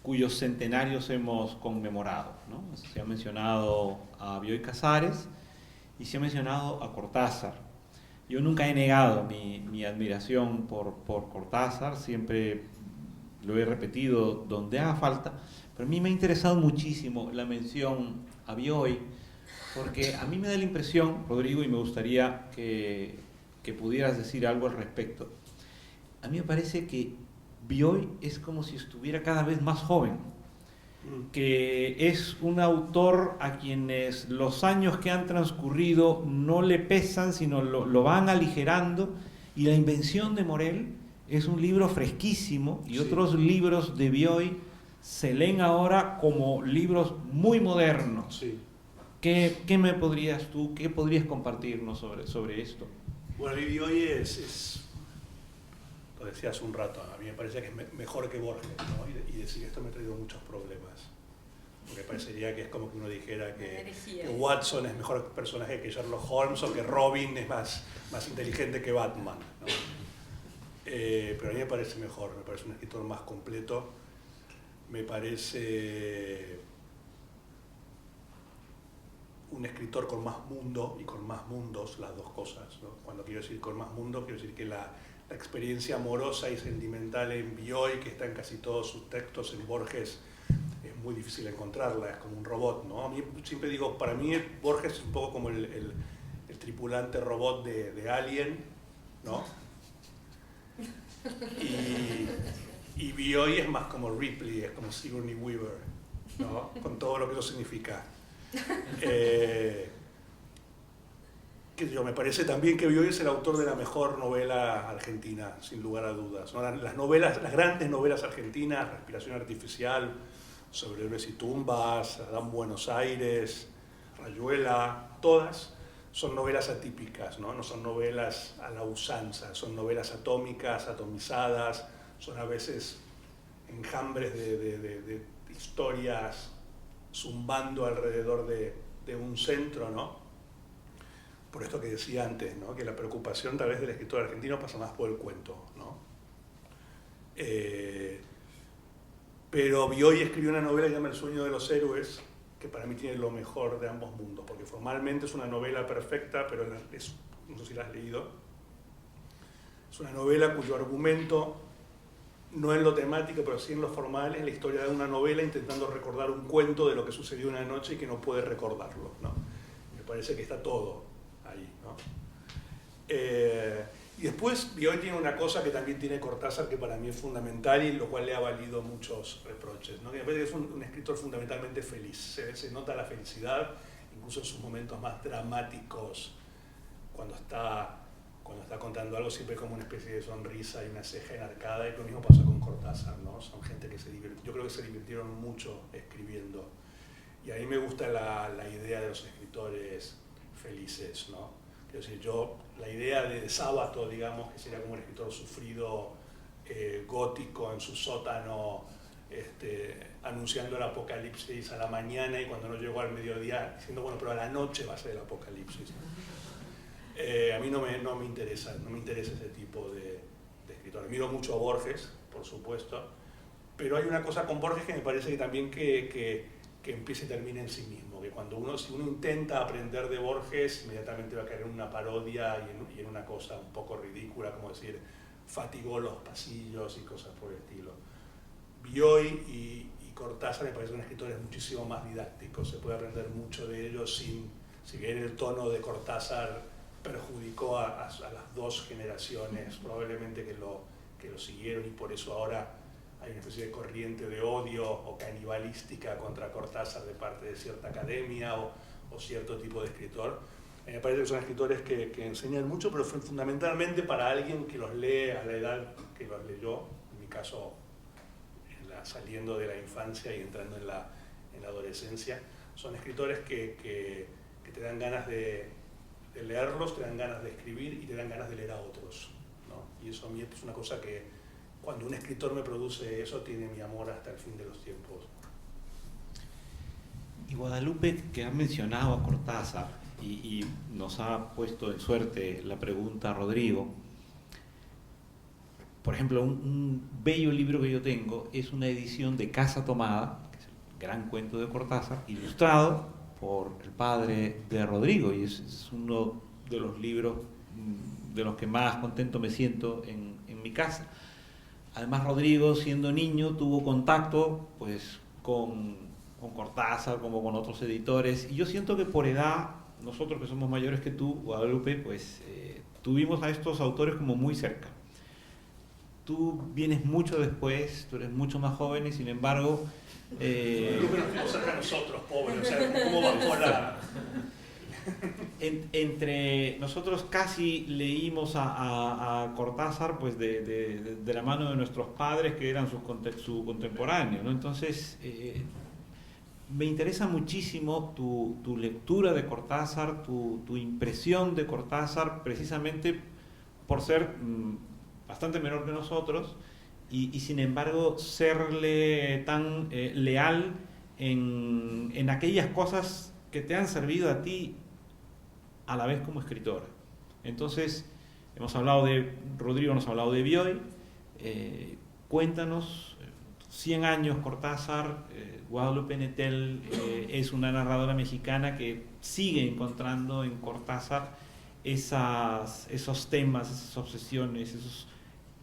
cuyos centenarios hemos conmemorado, ¿no? Se ha mencionado a Bioy Casares y se ha mencionado a Cortázar. Yo nunca he negado mi admiración por Cortázar, siempre lo he repetido donde haga falta, pero a mí me ha interesado muchísimo la mención a Bioy, porque a mí me da la impresión, Rodrigo, y me gustaría que pudieras decir algo al respecto. A mí me parece que Bioy es como si estuviera cada vez más joven, que es un autor a quienes los años que han transcurrido no le pesan, sino lo van aligerando, y La invención de Morel es un libro fresquísimo, y sí, otros libros de Bioy se leen ahora como libros muy modernos. Sí. ¿Qué me podrías compartirnos sobre esto? Bueno, Bioy es lo decía hace un rato, a mí me parece que es mejor que Borges, ¿no? Y decir esto me ha traído muchos problemas. Porque parecería que es como que uno dijera que Watson es mejor personaje que Sherlock Holmes, o que Robin es más inteligente que Batman, ¿no? Pero a mí me parece mejor, me parece un escritor más completo, me parece un escritor con más mundo y con más mundos, las dos cosas, ¿no? Cuando quiero decir con más mundo, quiero decir que la experiencia amorosa y sentimental en Bioy, que está en casi todos sus textos, en Borges es muy difícil encontrarla, es como un robot, ¿no? A mí siempre digo, para mí Borges es un poco como el tripulante robot de Alien, ¿no? Y Bioy es más como Ripley, es como Sigourney Weaver, ¿no? Con todo lo que eso significa. Me parece también que Bioy es el autor de la mejor novela argentina, sin lugar a dudas, ¿no? Las grandes novelas argentinas, Respiración Artificial, Sobre héroes y tumbas, Adán Buenos Aires, Rayuela, todas son novelas atípicas, ¿no? No son novelas a la usanza, son novelas atómicas, atomizadas, son a veces enjambres de historias zumbando alrededor de un centro, ¿no? Por esto que decía antes, ¿no? Que la preocupación tal vez del escritor argentino pasa más por el cuento, ¿no? Pero Bioy escribió una novela que se llama El sueño de los héroes, que para mí tiene lo mejor de ambos mundos, porque formalmente es una novela perfecta, pero no sé si la has leído, es una novela cuyo argumento, no en lo temático, pero sí en lo formal, es la historia de una novela intentando recordar un cuento de lo que sucedió una noche y que no puede recordarlo, ¿no? Me parece que está todo ahí, ¿no? Y después Bioy tiene una cosa que también tiene Cortázar, que para mí es fundamental y lo cual le ha valido muchos reproches, ¿no? Que me parece que es un escritor fundamentalmente feliz, se nota la felicidad, incluso en sus momentos más dramáticos, cuando está contando algo siempre como una especie de sonrisa y una ceja enarcada, y lo mismo pasa con Cortázar, ¿no? Son gente que yo creo que se divirtieron mucho escribiendo, y a mí me gusta la idea de los escritores felices, ¿no? Quiero decir, la idea de Sábato, digamos, que sería como un escritor sufrido, gótico, en su sótano, anunciando el apocalipsis a la mañana, y cuando no llegó al mediodía diciendo, bueno, pero a la noche va a ser el apocalipsis, ¿no? A mí no me interesa ese tipo de escritor. Admiro mucho a Borges, por supuesto, pero hay una cosa con Borges que me parece que también que empieza y termina en sí mismo, que si uno intenta aprender de Borges, inmediatamente va a caer en una parodia y en una cosa un poco ridícula, como decir, fatigó los pasillos y cosas por el estilo. Bioy y Cortázar me parecen escritores muchísimo más didácticos, se puede aprender mucho de ellos si bien el tono de Cortázar perjudicó a las dos generaciones probablemente que lo siguieron, y por eso ahora hay una especie de corriente de odio o canibalística contra Cortázar de parte de cierta academia o cierto tipo de escritor. Me parece que son escritores que enseñan mucho, pero fundamentalmente para alguien que los lee a la edad que los leyó, en mi caso saliendo de la infancia y entrando en la adolescencia. Son escritores que te dan ganas de leerlos, te dan ganas de escribir y te dan ganas de leer a otros, ¿no? Y eso a mí es una cosa que cuando un escritor me produce eso, tiene mi amor hasta el fin de los tiempos. Y Guadalupe, que ha mencionado a Cortázar y nos ha puesto en suerte la pregunta a Rodrigo, por ejemplo, un bello libro que yo tengo es una edición de Casa Tomada, que es el gran cuento de Cortázar, ilustrado por el padre de Rodrigo, y es uno de los libros de los que más contento me siento en mi casa. Además, Rodrigo, siendo niño, tuvo contacto pues, con Cortázar, como con otros editores, y yo siento que por edad, nosotros que somos mayores que tú, Guadalupe, pues tuvimos a estos autores como muy cerca. Tú vienes mucho después, tú eres mucho más joven y sin embargo... Guadalupe nos tuvo cerca a nosotros, pobres, o sea, ¿cómo bajó la...? Entre nosotros casi leímos a Cortázar pues de la mano de nuestros padres que eran su contemporáneos, ¿no? Entonces me interesa muchísimo tu lectura de Cortázar, tu impresión de Cortázar, precisamente por ser bastante menor que nosotros y sin embargo serle tan leal en aquellas cosas que te han servido a ti a la vez como escritora. Entonces, hemos hablado de Rodrigo, nos ha hablado de Bioy. Cuéntanos, 100 años Cortázar, Guadalupe Nettel es una narradora mexicana que sigue encontrando en Cortázar esos temas, esas obsesiones, esos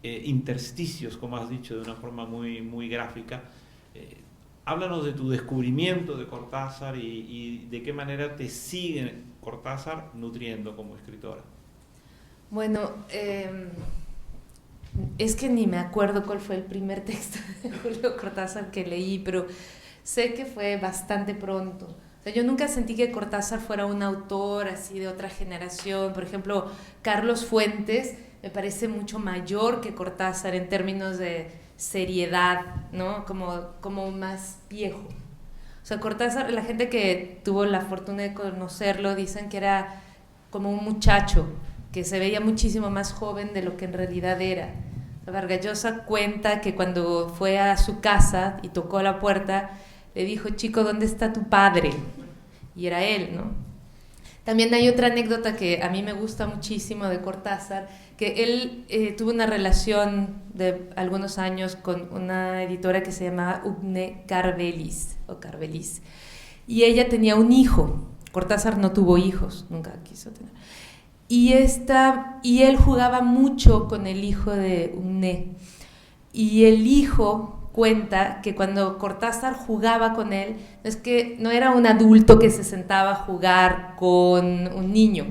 intersticios, como has dicho de una forma muy, muy gráfica. Háblanos de tu descubrimiento de Cortázar y de qué manera te sigue Cortázar nutriendo como escritora. Bueno, es que ni me acuerdo cuál fue el primer texto de Julio Cortázar que leí, pero sé que fue bastante pronto. O sea, yo nunca sentí que Cortázar fuera un autor así de otra generación. Por ejemplo, Carlos Fuentes me parece mucho mayor que Cortázar en términos de seriedad, ¿no? Como más viejo. O sea, Cortázar, la gente que tuvo la fortuna de conocerlo dicen que era como un muchacho, que se veía muchísimo más joven de lo que en realidad era. Vargas Llosa cuenta que cuando fue a su casa y tocó la puerta, le dijo: chico, ¿dónde está tu padre? Y era él, ¿no? También hay otra anécdota que a mí me gusta muchísimo de Cortázar, que él tuvo una relación de algunos años con una editora que se llamaba Ugne Carvelis, y ella tenía un hijo. Cortázar no tuvo hijos, nunca quiso tener. Y él jugaba mucho con el hijo de Ugne, y el hijo cuenta que cuando Cortázar jugaba con él, es que no era un adulto que se sentaba a jugar con un niño,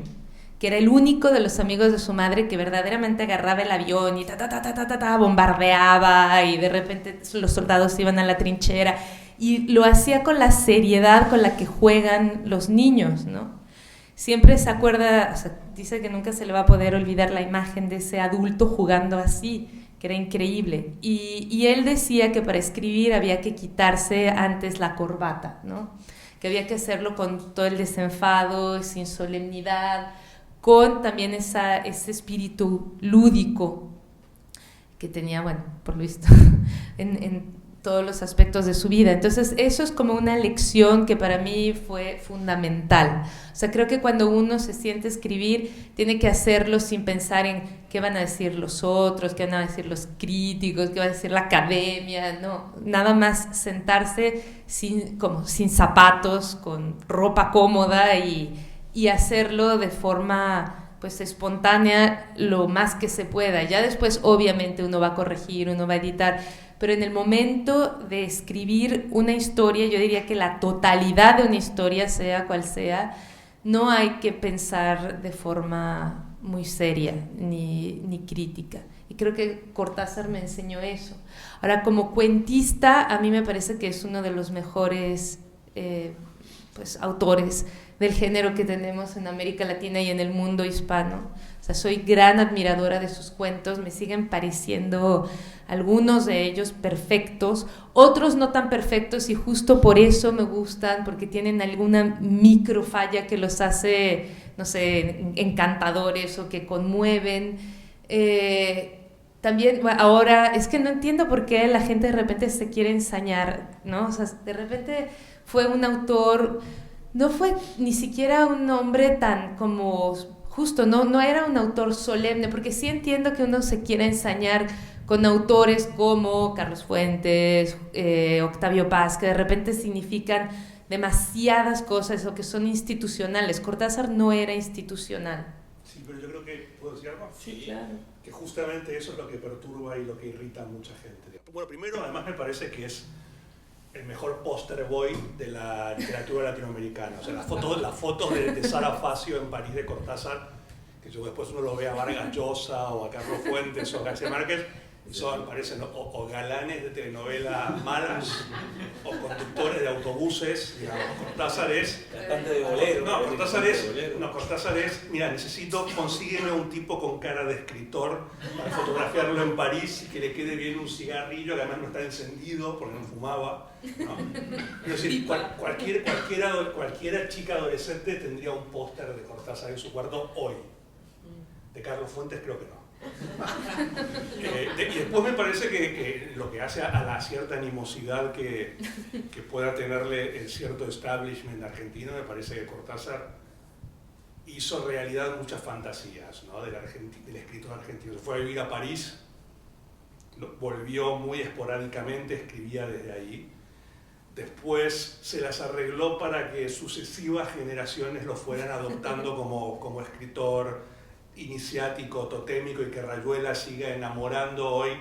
que era el único de los amigos de su madre que verdaderamente agarraba el avión y bombardeaba, y de repente los soldados iban a la trinchera, y lo hacía con la seriedad con la que juegan los niños, ¿no? Siempre se acuerda, o sea, dice que nunca se le va a poder olvidar la imagen de ese adulto jugando así, que era increíble. Y él decía que para escribir había que quitarse antes la corbata, ¿no? Que había que hacerlo con todo el desenfado, sin solemnidad, con también ese espíritu lúdico que tenía, bueno, por lo visto, en todos los aspectos de su vida. Entonces, eso es como una lección que para mí fue fundamental. O sea, creo que cuando uno se siente a escribir, tiene que hacerlo sin pensar en qué van a decir los otros, qué van a decir los críticos, qué va a decir la academia, no. Nada más sentarse sin zapatos, con ropa cómoda y hacerlo de forma pues espontánea lo más que se pueda. Ya después, obviamente, uno va a corregir, uno va a editar, pero en el momento de escribir una historia, yo diría que la totalidad de una historia, sea cual sea, no hay que pensar de forma muy seria ni crítica. Y creo que Cortázar me enseñó eso. Ahora, como cuentista, a mí me parece que es uno de los mejores pues, autores del género que tenemos en América Latina y en el mundo hispano. O sea, soy gran admiradora de sus cuentos, me siguen pareciendo algunos de ellos perfectos, otros no tan perfectos y justo por eso me gustan, porque tienen alguna micro falla que los hace, no sé, encantadores o que conmueven. También, bueno, ahora, es que no entiendo por qué la gente de repente se quiere ensañar, ¿no? O sea, de repente fue un autor, no fue ni siquiera un hombre tan como justo, no era un autor solemne, porque sí entiendo que uno se quiere ensañar con autores como Carlos Fuentes, Octavio Paz, que de repente significan demasiadas cosas o que son institucionales. Cortázar no era institucional. Sí, pero yo creo que, ¿puedo decir algo? Sí, claro. Que justamente eso es lo que perturba y lo que irrita a mucha gente. Bueno, primero, además me parece que es el mejor poster boy de la literatura latinoamericana. O sea, las fotos de Sara Facio en París de Cortázar, que yo después uno lo ve a Vargas Llosa o a Carlos Fuentes o a García Márquez, parecen o galanes de telenovelas malas o conductores de autobuses. Digamos, Cortázar es... Cantante de bolero. Cortázar es, mira, consígueme un tipo con cara de escritor para fotografiarlo en París y que le quede bien un cigarrillo, que además no está encendido porque no fumaba, ¿no? Es decir, cualquiera chica adolescente tendría un póster de Cortázar en su cuarto hoy. De Carlos Fuentes creo que no. Y después me parece que lo que hace a la cierta animosidad que pueda tenerle el cierto establishment argentino, me parece que Cortázar hizo realidad muchas fantasías, ¿no? del escritor argentino. Se fue a vivir a París, volvió muy esporádicamente, escribía desde ahí. Después se las arregló para que sucesivas generaciones lo fueran adoptando como escritor iniciático, totémico, y que Rayuela siga enamorando hoy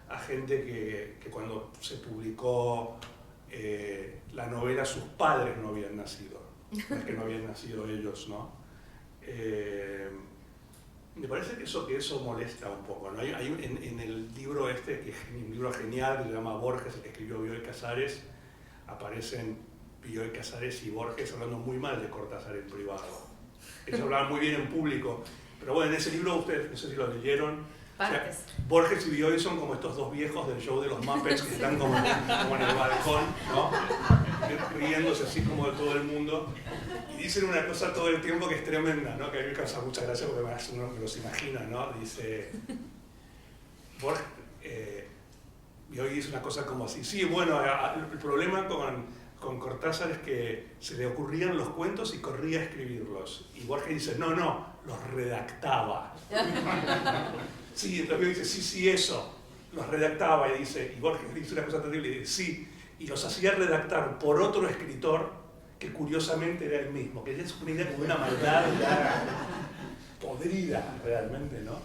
a gente que cuando se publicó la novela sus padres no habían nacido, no es que no habían nacido ellos, ¿no? Me parece que eso molesta un poco, ¿no? En el libro que es un libro genial que se llama Borges, el que escribió Bioy Casares, aparecen Bioy Casares y Borges hablando muy mal de Cortázar en privado. Ellos hablaban muy bien en público. Pero bueno, en ese libro, ustedes no sé si lo leyeron, o sea, Borges y Bioy son como estos dos viejos del show de los Muppets que están como en el balcón, ¿no? Riéndose así como de todo el mundo, y dicen una cosa todo el tiempo que es tremenda, ¿no? Que a mí me causa mucha gracia porque uno me los imagina, ¿no? Dice, Borges, Bioy dice una cosa como así, sí, bueno, el problema con Cortázar es que se le ocurrían los cuentos y corría a escribirlos. Y Borges dice, no, los redactaba. Sí, entonces dice, sí, eso, los redactaba. Y Borges dice una cosa terrible, y dice, sí, y los hacía redactar por otro escritor que curiosamente era el mismo, que es una idea como una maldad ya podrida realmente, ¿no?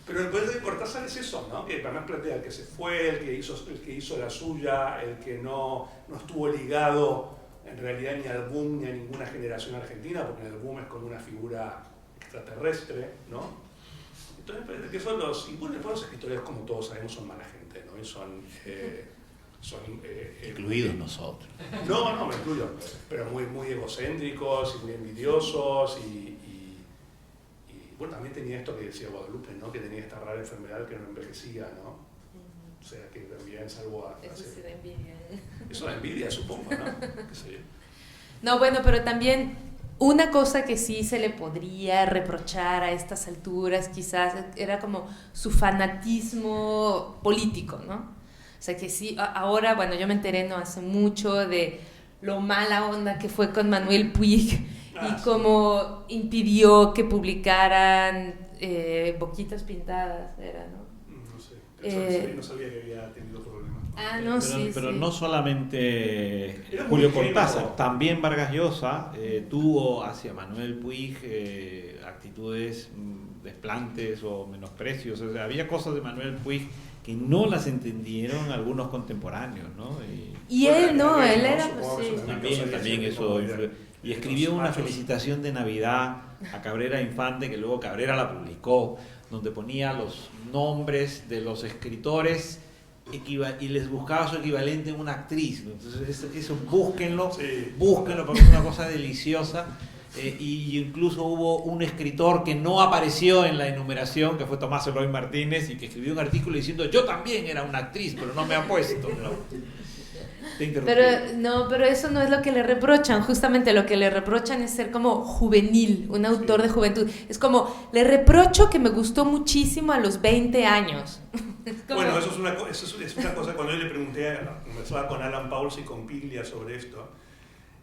Pero el poder de Cortázar es eso, ¿no? Que además plantea el que se fue, el que hizo la suya, el que no estuvo ligado en realidad ni al boom ni a ninguna generación argentina, porque el boom es como una figura extraterrestre, ¿no? Entonces me parece que son los escritores, como todos sabemos, son mala gente, ¿no? Y son incluidos nosotros. No me incluyo, pero muy egocéntricos y muy envidiosos y bueno, también tenía esto que decía Guadalupe, ¿no? Que tenía esta rara enfermedad que no envejecía, ¿no? O sea, que también salvo a... Eso sí da envidia. Eso da envidia, supongo, ¿no? ¿Qué sé yo? No, bueno, pero también una cosa que sí se le podría reprochar a estas alturas quizás era como su fanatismo político, ¿no? O sea que sí, ahora, bueno, yo me enteré no hace mucho de lo mala onda que fue con Manuel Puig y cómo impidió que publicaran Boquitas Pintadas, era, ¿no? No sé, no sabía que había tenido problemas. No, Pero sí. no solamente Era Julio muy Cortázar, ingenuo. también Vargas Llosa tuvo hacia Manuel Puig actitudes desplantes o menosprecios. O sea, había cosas de Manuel Puig que no las entendieron algunos contemporáneos, ¿no? Y Bueno, él no, él era... supongo pues, que sí. También eso y escribió una felicitación de Navidad a Cabrera Infante, que luego Cabrera la publicó, donde ponía los nombres de los escritores y les buscaba su equivalente en una actriz. Entonces eso búsquenlo, Sí. búsquenlo porque es una cosa deliciosa. Y incluso hubo un escritor que no apareció en la enumeración, que fue Tomás Eloy Martínez, y que escribió un artículo diciendo: yo también era una actriz, pero no me han puesto, ¿no? Te interrumpí. Pero eso no es lo que le reprochan. Justamente lo que le reprochan es ser como juvenil, un autor de juventud. Es como, le reprocho que me gustó muchísimo a los 20 años. Es como... Bueno, eso es una cosa. Cuando yo le pregunté, conversaba con Alan Pauls y con Piglia sobre esto,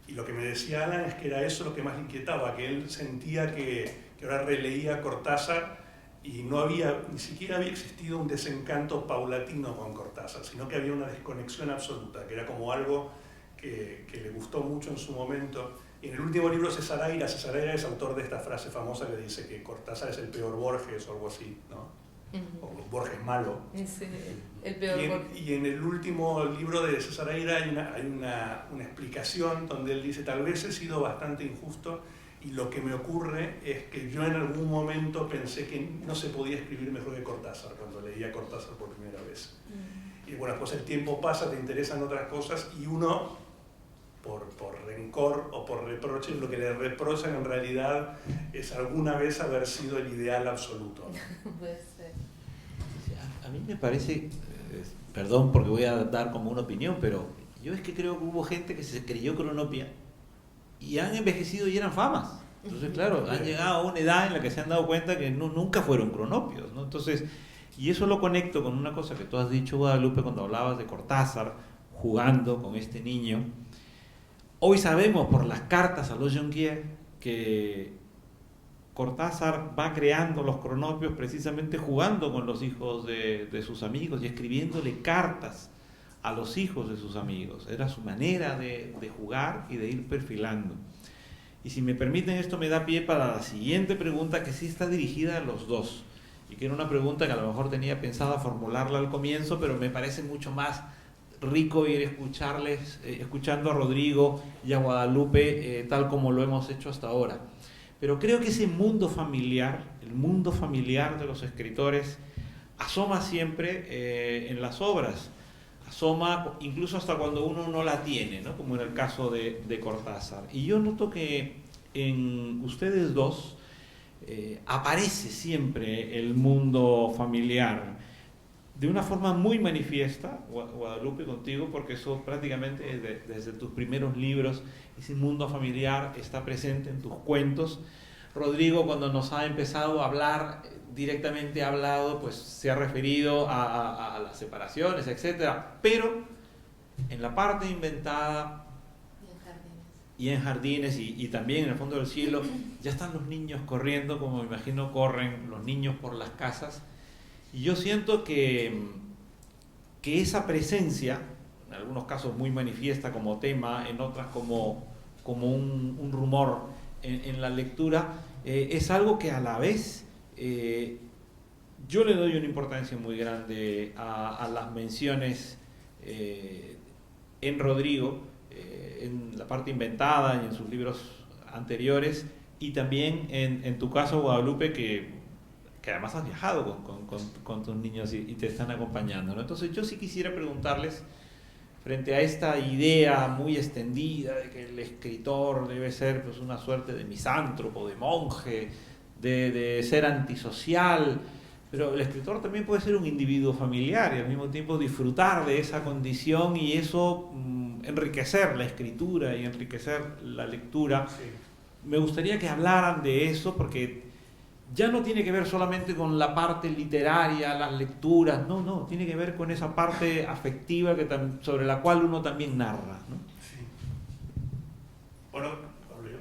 y lo que me decía Alan es que era eso lo que más le inquietaba, que él sentía que ahora releía Cortázar y ni siquiera había existido un desencanto paulatino con Cortázar, sino que había una desconexión absoluta, que era como algo que le gustó mucho en su momento. Y en el último libro, César Aira es autor de esta frase famosa que dice que Cortázar es el peor Borges o algo así, ¿no? O Borges malo. Sí, el peor Borges. Y en el último libro de César Aira hay una explicación donde él dice: tal vez he sido bastante injusto y lo que me ocurre es que yo en algún momento pensé que no se podía escribir mejor que Cortázar cuando leía Cortázar por primera vez. Y bueno, pues el tiempo pasa, te interesan otras cosas y uno, por rencor o por reproche, lo que le reprochan en realidad es alguna vez haber sido el ideal absoluto. Puede ser. A mí me parece, perdón porque voy a dar como una opinión, pero yo es que creo que hubo gente que se creyó Cronopia y han envejecido y eran famas. Entonces, claro, han llegado a una edad en la que se han dado cuenta que nunca fueron cronopios, ¿no? Entonces, y eso lo conecto con una cosa que tú has dicho, Guadalupe, cuando hablabas de Cortázar jugando con este niño. Hoy sabemos por las cartas a los Jonquière que Cortázar va creando los cronopios precisamente jugando con los hijos de sus amigos y escribiéndole cartas a los hijos de sus amigos. Era su manera de jugar y de ir perfilando. Y si me permiten, esto me da pie para la siguiente pregunta, que sí está dirigida a los dos, y que era una pregunta que a lo mejor tenía pensada formularla al comienzo, pero me parece mucho más rico ir escuchando a Rodrigo y a Guadalupe tal como lo hemos hecho hasta ahora. Pero creo que ese mundo familiar, el mundo familiar de los escritores, asoma siempre en las obras, asoma incluso hasta cuando uno no la tiene, ¿no? Como en el caso de Cortázar. Y yo noto que en ustedes dos aparece siempre el mundo familiar de una forma muy manifiesta, Guadalupe, contigo, porque eso prácticamente desde tus primeros libros, ese mundo familiar está presente en tus cuentos. Rodrigo, cuando nos ha empezado a hablar, directamente ha hablado, pues se ha referido a las separaciones, etcétera, pero en la parte inventada y en jardines y también en el fondo del cielo, ya están los niños corriendo, como me imagino corren los niños por las casas. Y yo siento que esa presencia, en algunos casos muy manifiesta como tema, en otras como un rumor en la lectura, es algo que a la vez yo le doy una importancia muy grande a las menciones en Rodrigo, en la parte inventada y en sus libros anteriores, y también en tu caso, Guadalupe, que además has viajado con tus niños y te están acompañando, ¿no? Entonces yo sí quisiera preguntarles, frente a esta idea muy extendida de que el escritor debe ser pues una suerte de misántropo, de monje, de ser antisocial, pero el escritor también puede ser un individuo familiar y al mismo tiempo disfrutar de esa condición y eso enriquecer la escritura y enriquecer la lectura. Sí. Me gustaría que hablaran de eso porque ya no tiene que ver solamente con la parte literaria, las lecturas, no, tiene que ver con esa parte afectiva sobre la cual uno también narra, ¿no? Sí. Bueno, hablo yo.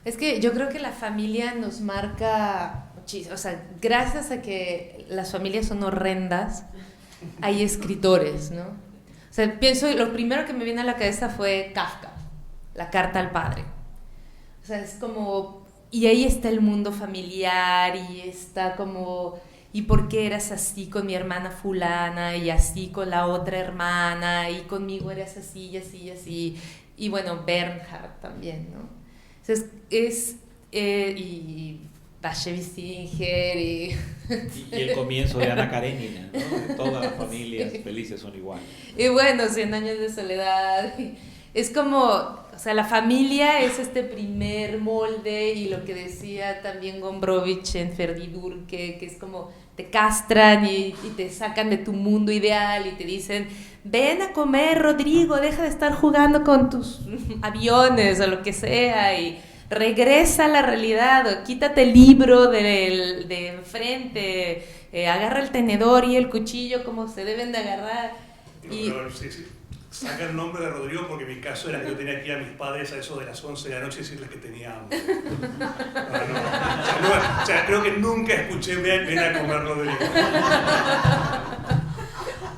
Es que yo creo que la familia nos marca muchísimo, o sea, gracias a que las familias son horrendas, hay escritores, ¿no? O sea, pienso, lo primero que me viene a la cabeza fue Kafka, La carta al padre. O sea, es como... Y ahí está el mundo familiar y está como ¿y por qué eras así con mi hermana fulana y así con la otra hermana y conmigo eras así y así y así? Y bueno, Bernhard también, ¿no? Entonces y Bashevis Singer y el comienzo de Ana Karenina, ¿no? Todas las familias felices son iguales. Y bueno, 100 años de soledad. Es como, o sea, la familia es este primer molde, y lo que decía también Gombrowicz en Ferdidur, que es como te castran y te sacan de tu mundo ideal y te dicen, ven a comer, Rodrigo, deja de estar jugando con tus aviones o lo que sea, y regresa a la realidad, o quítate el libro de enfrente, agarra el tenedor y el cuchillo como se deben de agarrar. Sí. Saca el nombre de Rodrigo porque mi caso era que yo tenía aquí a mis padres a eso de las 11 de la noche y decirles que tenía hambre. O sea, creo que nunca escuché ven a comer, Rodrigo.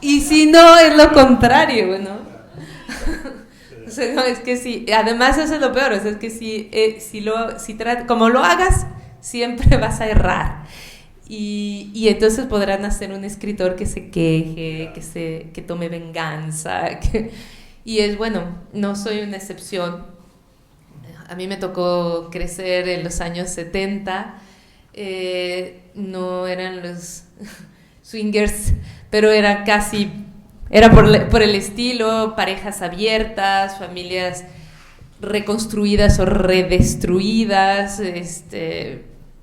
Y si no, es lo contrario, ¿no? O sea, no, es que sí, además eso es lo peor, o sea, es que como lo hagas, siempre vas a errar. Y entonces podrán hacer un escritor que se queje, que tome venganza. Y es bueno, no soy una excepción. A mí me tocó crecer en los años 70. No eran los swingers, pero era por el estilo, parejas abiertas, familias reconstruidas o redestruidas,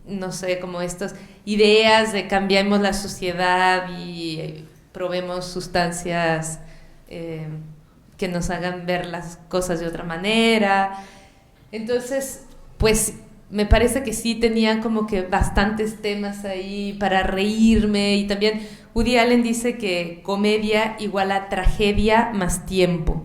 no sé, como estas ideas de cambiemos la sociedad y probemos sustancias que nos hagan ver las cosas de otra manera. Entonces, pues me parece que sí tenía como que bastantes temas ahí para reírme, y también Woody Allen dice que comedia igual a tragedia más tiempo.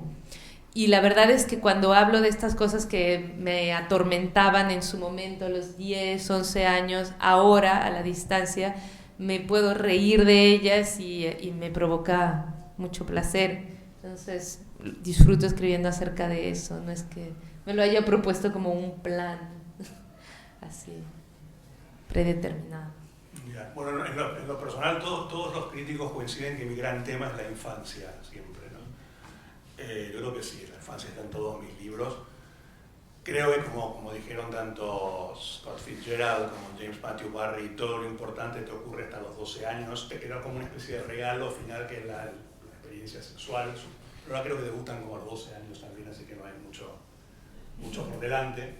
Y la verdad es que cuando hablo de estas cosas que me atormentaban en su momento, a los 10, 11 años, ahora a la distancia, me puedo reír de ellas y me provoca mucho placer. Entonces disfruto escribiendo acerca de eso, no es que me lo haya propuesto como un plan así predeterminado. Ya. Bueno, en lo personal todos los críticos coinciden que mi gran tema es la infancia siempre, ¿no? Yo creo que sí, la infancia está en todos mis libros. Creo que como dijeron tanto Scott Fitzgerald como James Matthew Barry, todo lo importante te ocurre hasta los 12 años, te queda como una especie de regalo final que es la experiencia sexual. Pero ahora creo que debutan como a los 12 años también, así que no hay mucho por delante.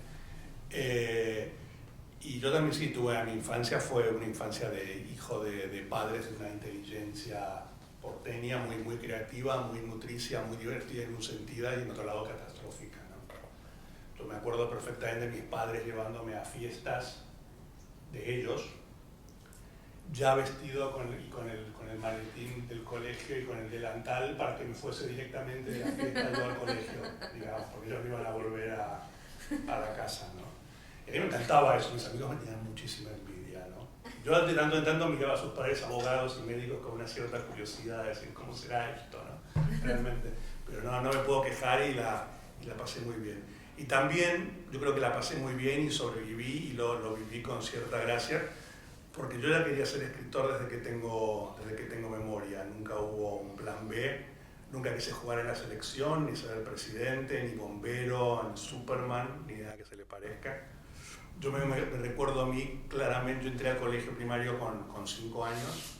Y yo también sí tuve, mi infancia fue una infancia de hijo de padres de una inteligencia porteña, muy creativa, muy nutricia, muy divertida en un sentido y en otro lado catastrófica, ¿no? Yo me acuerdo perfectamente de mis padres llevándome a fiestas de ellos, ya vestido con el maletín del colegio y con el delantal para que me fuese directamente de la fiesta yo al colegio, digamos, porque ellos me iban a volver a la casa, ¿no? Y a mí me encantaba eso, mis amigos me tenían muchísima envidia, ¿no? Yo de tanto en tanto miraba a sus padres abogados y médicos con una cierta curiosidad de decir, ¿cómo será esto, no? Realmente. Pero no me puedo quejar y la pasé muy bien. Y también yo creo que la pasé muy bien y sobreviví y lo viví con cierta gracia, porque yo ya quería ser escritor desde que tengo memoria. Nunca hubo un plan B, nunca quise jugar en la selección, ni ser el presidente, ni bombero, ni Superman, ni nada que se le parezca. Yo me recuerdo a mí claramente, yo entré al colegio primario con 5 años,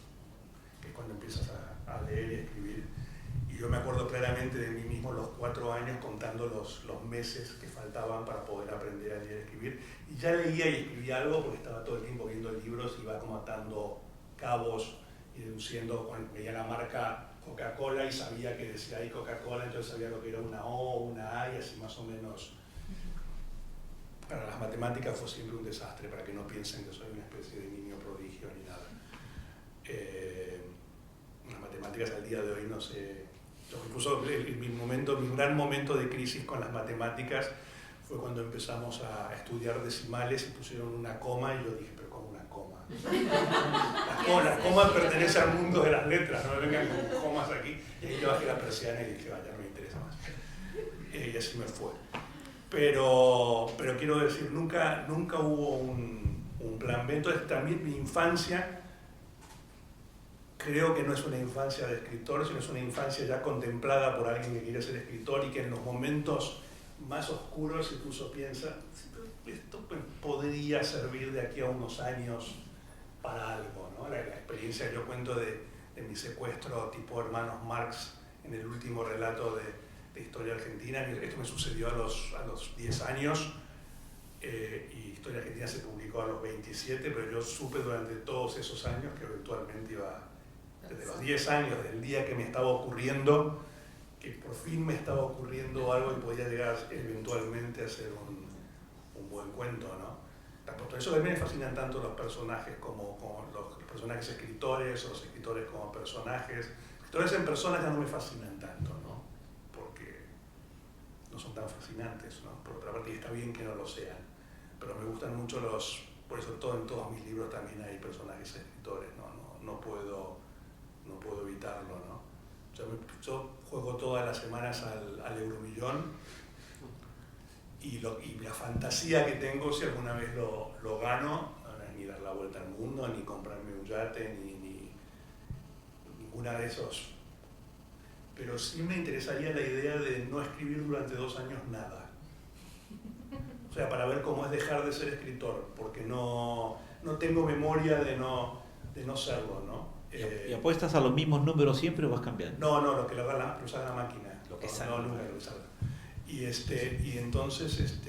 que es cuando empiezas a leer y a escribir, y yo me acuerdo claramente de mí mismo los 4 años contando los meses que faltaban para poder aprender a leer y a escribir, y ya leía y escribía algo porque estaba todo el tiempo viendo libros, iba como atando cabos y deduciendo, veía la marca Coca-Cola y sabía que decía ahí Coca-Cola, entonces sabía lo que era una O, una A y así más o menos. Para las matemáticas fue siempre un desastre, para que no piensen que soy una especie de niño prodigio ni nada. Las matemáticas al día de hoy no sé. Incluso mi gran momento de crisis con las matemáticas fue cuando empezamos a estudiar decimales y pusieron una coma y yo dije, pero ¿cómo una coma? Las comas pertenecen al mundo de las letras, no me vengan con comas aquí. Y ahí yo bajé la persiana y dije, vaya, no me interesa más. Y así me fue. Pero quiero decir, nunca hubo un plan B. Entonces también mi infancia creo que no es una infancia de escritor, sino es una infancia ya contemplada por alguien que quiere ser escritor y que en los momentos más oscuros incluso piensa, esto podría servir de aquí a unos años para algo, ¿no? La experiencia que yo cuento de mi secuestro tipo hermanos Marx en el último relato de Historia Argentina, esto me sucedió a los 10 años, y Historia Argentina se publicó a los 27, pero yo supe durante todos esos años que eventualmente iba, desde los 10 años, del día que me estaba ocurriendo, que por fin me estaba ocurriendo algo y podía llegar eventualmente a ser un buen cuento, ¿no? Por eso también me fascinan tanto los personajes como los personajes escritores, o los escritores como personajes. Escritores en personas ya no me fascinan tanto, ¿no? Porque no son tan fascinantes, ¿no? Por otra parte, está bien que no lo sean, pero me gustan mucho por eso en todos mis libros también hay personajes escritores, no puedo evitarlo, ¿no? Yo juego todas las semanas al Euromillón y la fantasía que tengo, si alguna vez lo gano, no es ni dar la vuelta al mundo, ni comprarme un yate, ni ninguna de esos. Pero sí me interesaría la idea de no escribir durante 2 años nada. O sea, para ver cómo es dejar de ser escritor, porque no tengo memoria de no serlo, ¿no? ¿Y apuestas a los mismos números siempre o vas cambiando? No, lo que lo haga la máquina. Lo que salga. No, nunca lo que salga. Y entonces,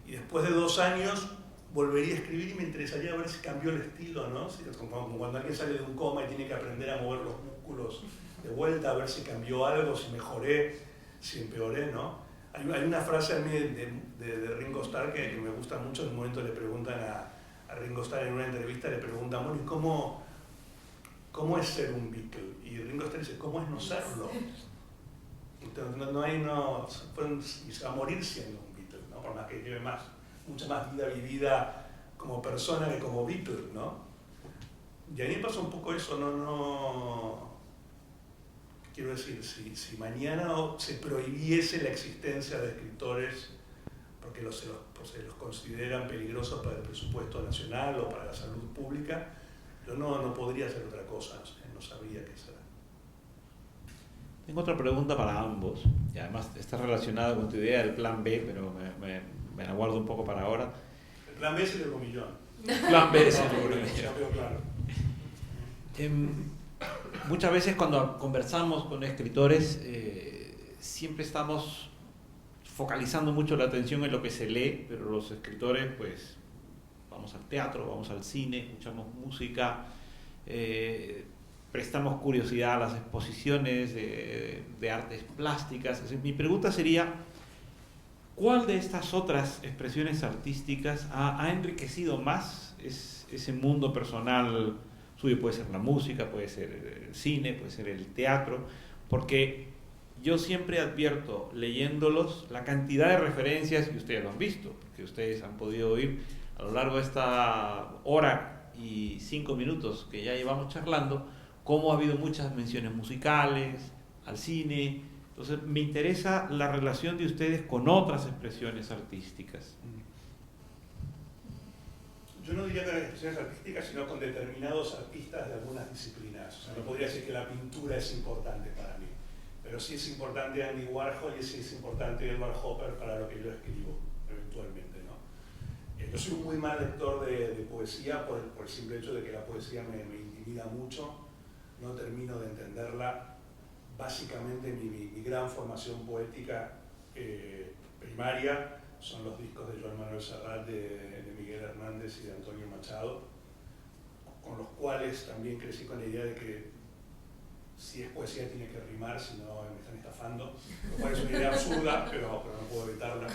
y después de 2 años volvería a escribir y me interesaría ver si cambió el estilo, ¿no? Como cuando alguien sale de un coma y tiene que aprender a mover los músculos de vuelta, a ver si cambió algo, si mejoré, si empeoré, ¿no? Hay una frase a mí de Ringo Starr que me gusta mucho. En un momento le preguntan a Ringo Starr en una entrevista, le preguntan, bueno, ¿y cómo es ser un Beatle? Y Ringo Starr dice, ¿cómo es no serlo? Entonces, y se va a morir siendo un Beatle, ¿no? Por más que lleve mucha más vida vivida como persona que como Beatle, ¿no? Y a mí me pasa un poco eso, quiero decir, si mañana se prohibiese la existencia de escritores porque se los consideran peligrosos para el presupuesto nacional o para la salud pública, yo no podría hacer otra cosa, no sabría qué hacer. Tengo otra pregunta para ambos, y además está relacionada con tu idea del plan B, pero me la guardo un poco para ahora. El plan B es el Euromillón. Plan B es el No, Euromillón. claro. Muchas veces cuando conversamos con escritores, siempre estamos focalizando mucho la atención en lo que se lee, pero los escritores, pues, vamos al teatro, vamos al cine, escuchamos música, prestamos curiosidad a las exposiciones de artes plásticas. Así, mi pregunta sería, ¿cuál de estas otras expresiones artísticas ha enriquecido más ese mundo personal suyo? Puede ser la música, puede ser el cine, puede ser el teatro, porque yo siempre advierto, leyéndolos, la cantidad de referencias, y ustedes lo han visto, porque ustedes han podido oír a lo largo de esta hora y 5 minutos que ya llevamos charlando, cómo ha habido muchas menciones musicales, al cine. Entonces me interesa la relación de ustedes con otras expresiones artísticas. Yo no diría con expresiones artísticas, sino con determinados artistas de algunas disciplinas. O sea, no podría decir que la pintura es importante para mí, pero sí es importante Andy Warhol y sí es importante Edward Hopper para lo que yo escribo, eventualmente, ¿no? Yo soy un muy mal lector de poesía por el simple hecho de que la poesía me intimida mucho, no termino de entenderla. Básicamente mi gran formación poética primaria son los discos de Joan Manuel Serrat, de Miguel Hernández y de Antonio Machado, con los cuales también crecí con la idea de que si es poesía tiene que rimar, si no me están estafando, lo cual es una idea absurda, pero no puedo evitarla.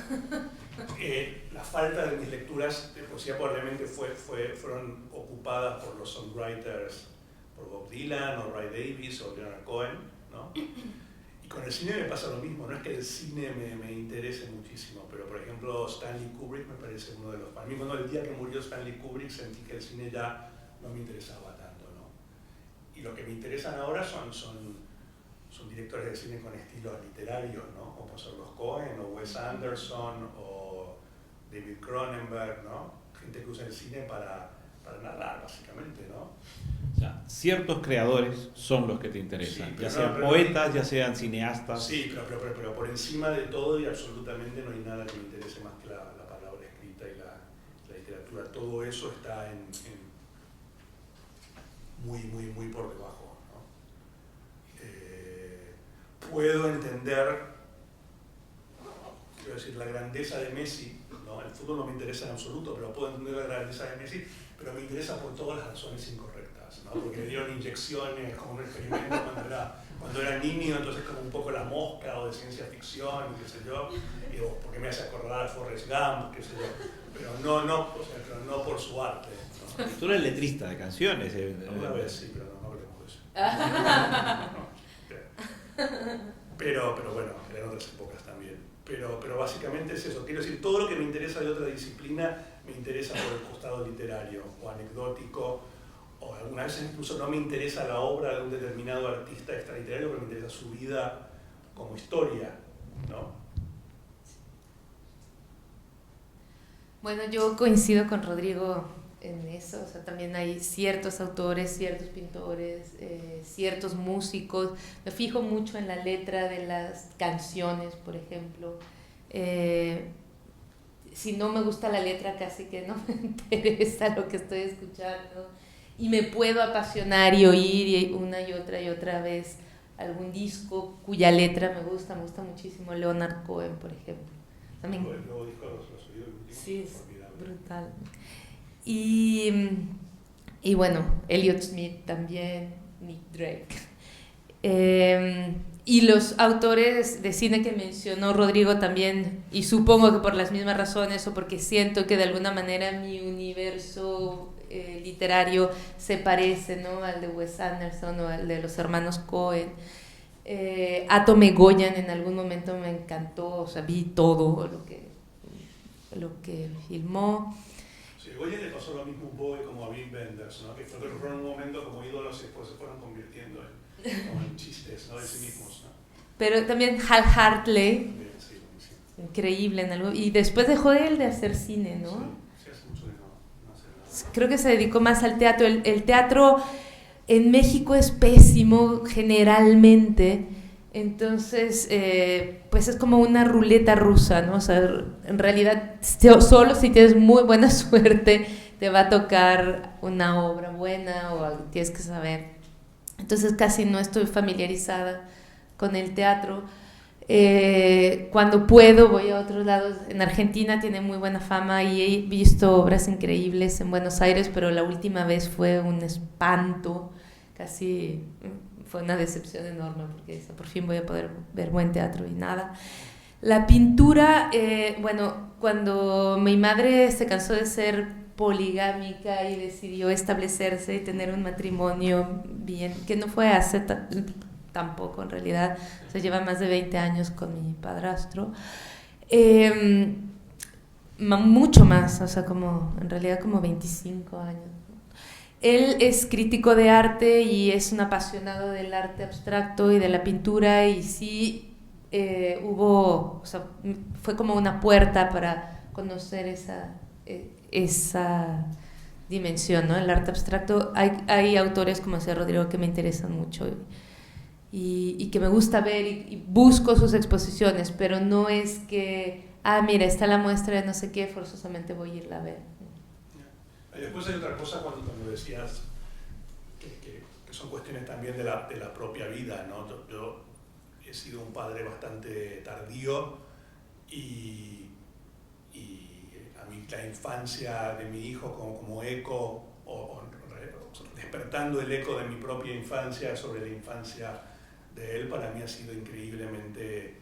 La falta de mis lecturas de poesía probablemente fueron ocupadas por los songwriters, por Bob Dylan o Ray Davies o Leonard Cohen, ¿no? Y con el cine me pasa lo mismo, no es que el cine me interese muchísimo, pero por ejemplo Stanley Kubrick me parece uno de los... Para mí, cuando el día que murió Stanley Kubrick sentí que el cine ya no me interesaba tanto, ¿no? Y lo que me interesan ahora son directores de cine con estilos literarios, ¿no? Como pueden ser los Cohen o Wes Anderson o David Cronenberg, ¿no? Gente que usa el cine para narrar, básicamente, ¿no? O sea, ciertos creadores son los que te interesan, Sí, ya pero sean no, poetas, ya sean cineastas. Sí, pero por encima de todo y absolutamente no hay nada que me interese más que la palabra escrita y la literatura. Todo eso está en muy por debajo, ¿no? Puedo entender, quiero decir, la grandeza de Messi, ¿no? El fútbol no me interesa en absoluto, pero puedo entender la grandeza de Messi, pero me interesa por todas las razones incorrectas, ¿no? Porque le dieron inyecciones como un experimento cuando era niño, entonces como un poco La Mosca o de ciencia ficción, qué sé yo, o porque me hace acordar a Forrest Gump, qué sé yo, pero pero no por su arte, ¿no? Tú eres letrista de canciones. Una vez sí, pero no hablemos de eso. Pero bueno, eran otras épocas también. Pero básicamente es eso. Quiero decir, todo lo que me interesa de otra disciplina me interesa por el costado literario o anecdótico, o algunas veces incluso no me interesa la obra de un determinado artista extraliterario, pero me interesa su vida como historia, ¿no? Bueno, yo coincido con Rodrigo en eso, o sea, también hay ciertos autores, ciertos pintores, ciertos músicos. Me fijo mucho en la letra de las canciones, por ejemplo. Si no me gusta la letra, casi que no me interesa lo que estoy escuchando. Y me puedo apasionar y oír una y otra vez algún disco cuya letra me gusta muchísimo. Leonard Cohen, por ejemplo. También. El nuevo disco los oídos, Sí, es formidable. brutal. Y bueno, Elliott Smith también, Nick Drake. Y los autores de cine que mencionó Rodrigo también, y supongo que por las mismas razones o porque siento que de alguna manera mi universo literario se parece, ¿no?, al de Wes Anderson o al de los hermanos Cohen. Atom Egoyan en algún momento me encantó, o sea, vi todo lo que filmó. Sí, Goya le pasó lo mismo un poco como a Wim Wenders, ¿no? Que fueron un momento como ídolos y después se fueron convirtiendo como en chistes, ¿no?, de sí mismos, ¿no? Pero también Hal Hartley, También, sí, buenísimo. increíble en algo, y después dejó él de hacer cine, ¿no? Sí, hace mucho que no hace nada. Creo que se dedicó más al teatro. El teatro en México es pésimo generalmente, entonces pues es como una ruleta rusa, ¿no? O sea, en realidad solo si tienes muy buena suerte te va a tocar una obra buena o algo, tienes que saber. Entonces casi no estoy familiarizada con el teatro. Cuando puedo voy a otros lados. En Argentina tiene muy buena fama y he visto obras increíbles en Buenos Aires, pero la última vez fue un espanto, casi fue una decepción enorme porque por fin voy a poder ver buen teatro y nada. La pintura, bueno, cuando mi madre se cansó de ser poligámica y decidió establecerse y tener un matrimonio bien, que no fue hace tampoco en realidad, se lleva más de 20 años con mi padrastro, mucho más, o sea, como en realidad como 25 años. Él es crítico de arte y es un apasionado del arte abstracto y de la pintura, y sí hubo, o sea, fue como una puerta para conocer esa dimensión, ¿no? El arte abstracto. Hay autores, como decía Rodrigo, que me interesan mucho y que me gusta ver y busco sus exposiciones, pero no es que, mira, está la muestra de no sé qué, forzosamente voy a irla a ver. Y después hay otra cosa cuando decías que son cuestiones también de la propia vida, ¿no? Yo he sido un padre bastante tardío y a mí la infancia de mi hijo como eco, o despertando el eco de mi propia infancia sobre la infancia de él, para mí ha sido increíblemente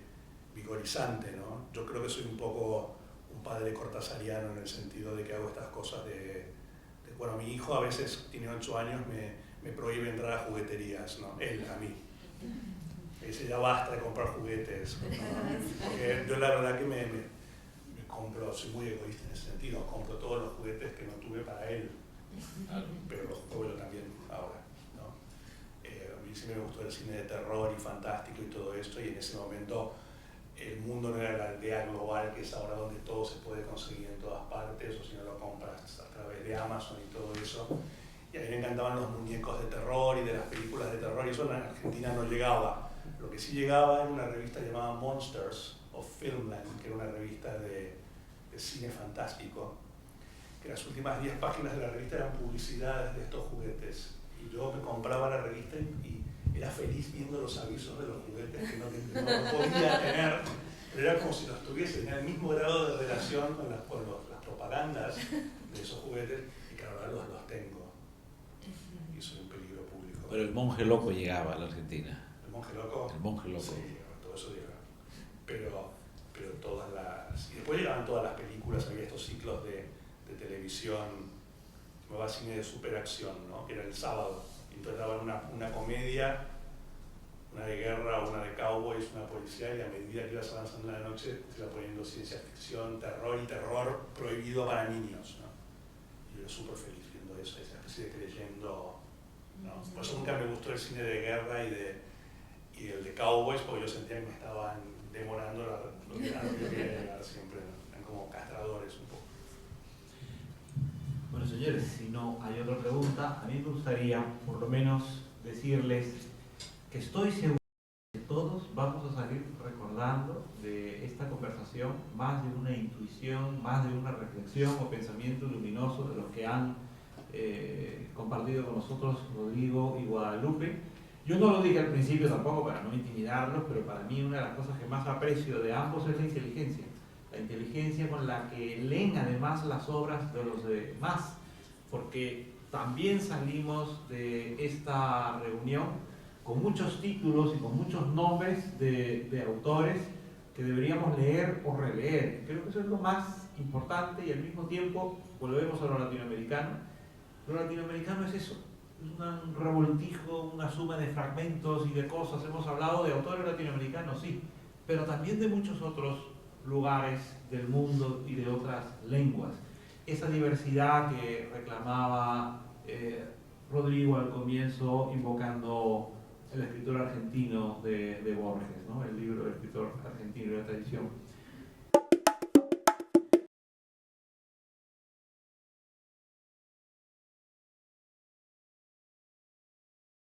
vigorizante, ¿no? Yo creo que soy un poco un padre cortasariano en el sentido de que hago estas cosas bueno, mi hijo a veces tiene 8 años, me prohíbe entrar a jugueterías, ¿no? Él, a mí. Me dice, ya basta de comprar juguetes, ¿no? Porque yo la verdad que me compro, soy muy egoísta en ese sentido, compro todos los juguetes que no tuve para él, pero los juego yo también ahora, ¿no? A mí siempre me gustó el cine de terror y fantástico y todo esto, y en ese momento el mundo no era la aldea global que es ahora, donde todo se puede conseguir en todas partes, o si no lo compras a través de Amazon y todo eso. Y a mí me encantaban los muñecos de terror y de las películas de terror, y eso en Argentina no llegaba. Lo que sí llegaba era una revista llamada Monsters of Filmland, que era una revista de cine fantástico, que las últimas 10 páginas de la revista eran publicidades de estos juguetes. Y yo me compraba la revista y era feliz viendo los avisos de los juguetes que no podía tener, pero era como si los tuviese, tenía el mismo grado de relación con las propagandas de esos juguetes, y que ahora los tengo. Y soy un peligro público. Pero el monje loco llegaba a la Argentina. ¿El monje loco? El monje loco. Sí, todo eso llegaba. Pero todas las... Y después llegaban todas las películas, había estos ciclos de televisión, nueva cine de superacción, ¿no? Que era el sábado. Entonces daban una comedia, una de guerra, una de cowboys, una policial, y a medida que ibas avanzando en la noche se iba poniendo ciencia ficción, terror y terror prohibido para niños, ¿no? Y yo era súper feliz viendo eso, esa especie de creyendo, ¿no? Por eso nunca me gustó el cine de guerra y el de cowboys, porque yo sentía que me estaban demorando lo que yo quería llegar siempre, ¿no? Eran como castradores un poco. Bueno, señores, si no hay otra pregunta, a mí me gustaría por lo menos decirles que estoy seguro que todos vamos a salir recordando de esta conversación más de una intuición, más de una reflexión o pensamiento luminoso de los que han compartido con nosotros Rodrigo y Guadalupe. Yo no lo dije al principio tampoco para no intimidarlos, pero para mí una de las cosas que más aprecio de ambos es la inteligencia. La inteligencia con la que leen además las obras de los demás, porque también salimos de esta reunión con muchos títulos y con muchos nombres de autores que deberíamos leer o releer. Creo que eso es lo más importante y al mismo tiempo volvemos a lo latinoamericano. Lo latinoamericano es eso, es un revoltijo, una suma de fragmentos y de cosas. Hemos hablado de autores latinoamericanos, sí, pero también de muchos otros lugares del mundo y de otras lenguas. Esa diversidad que reclamaba Rodrigo al comienzo, invocando el escritor argentino de Borges, ¿no? El libro del escritor argentino de la tradición.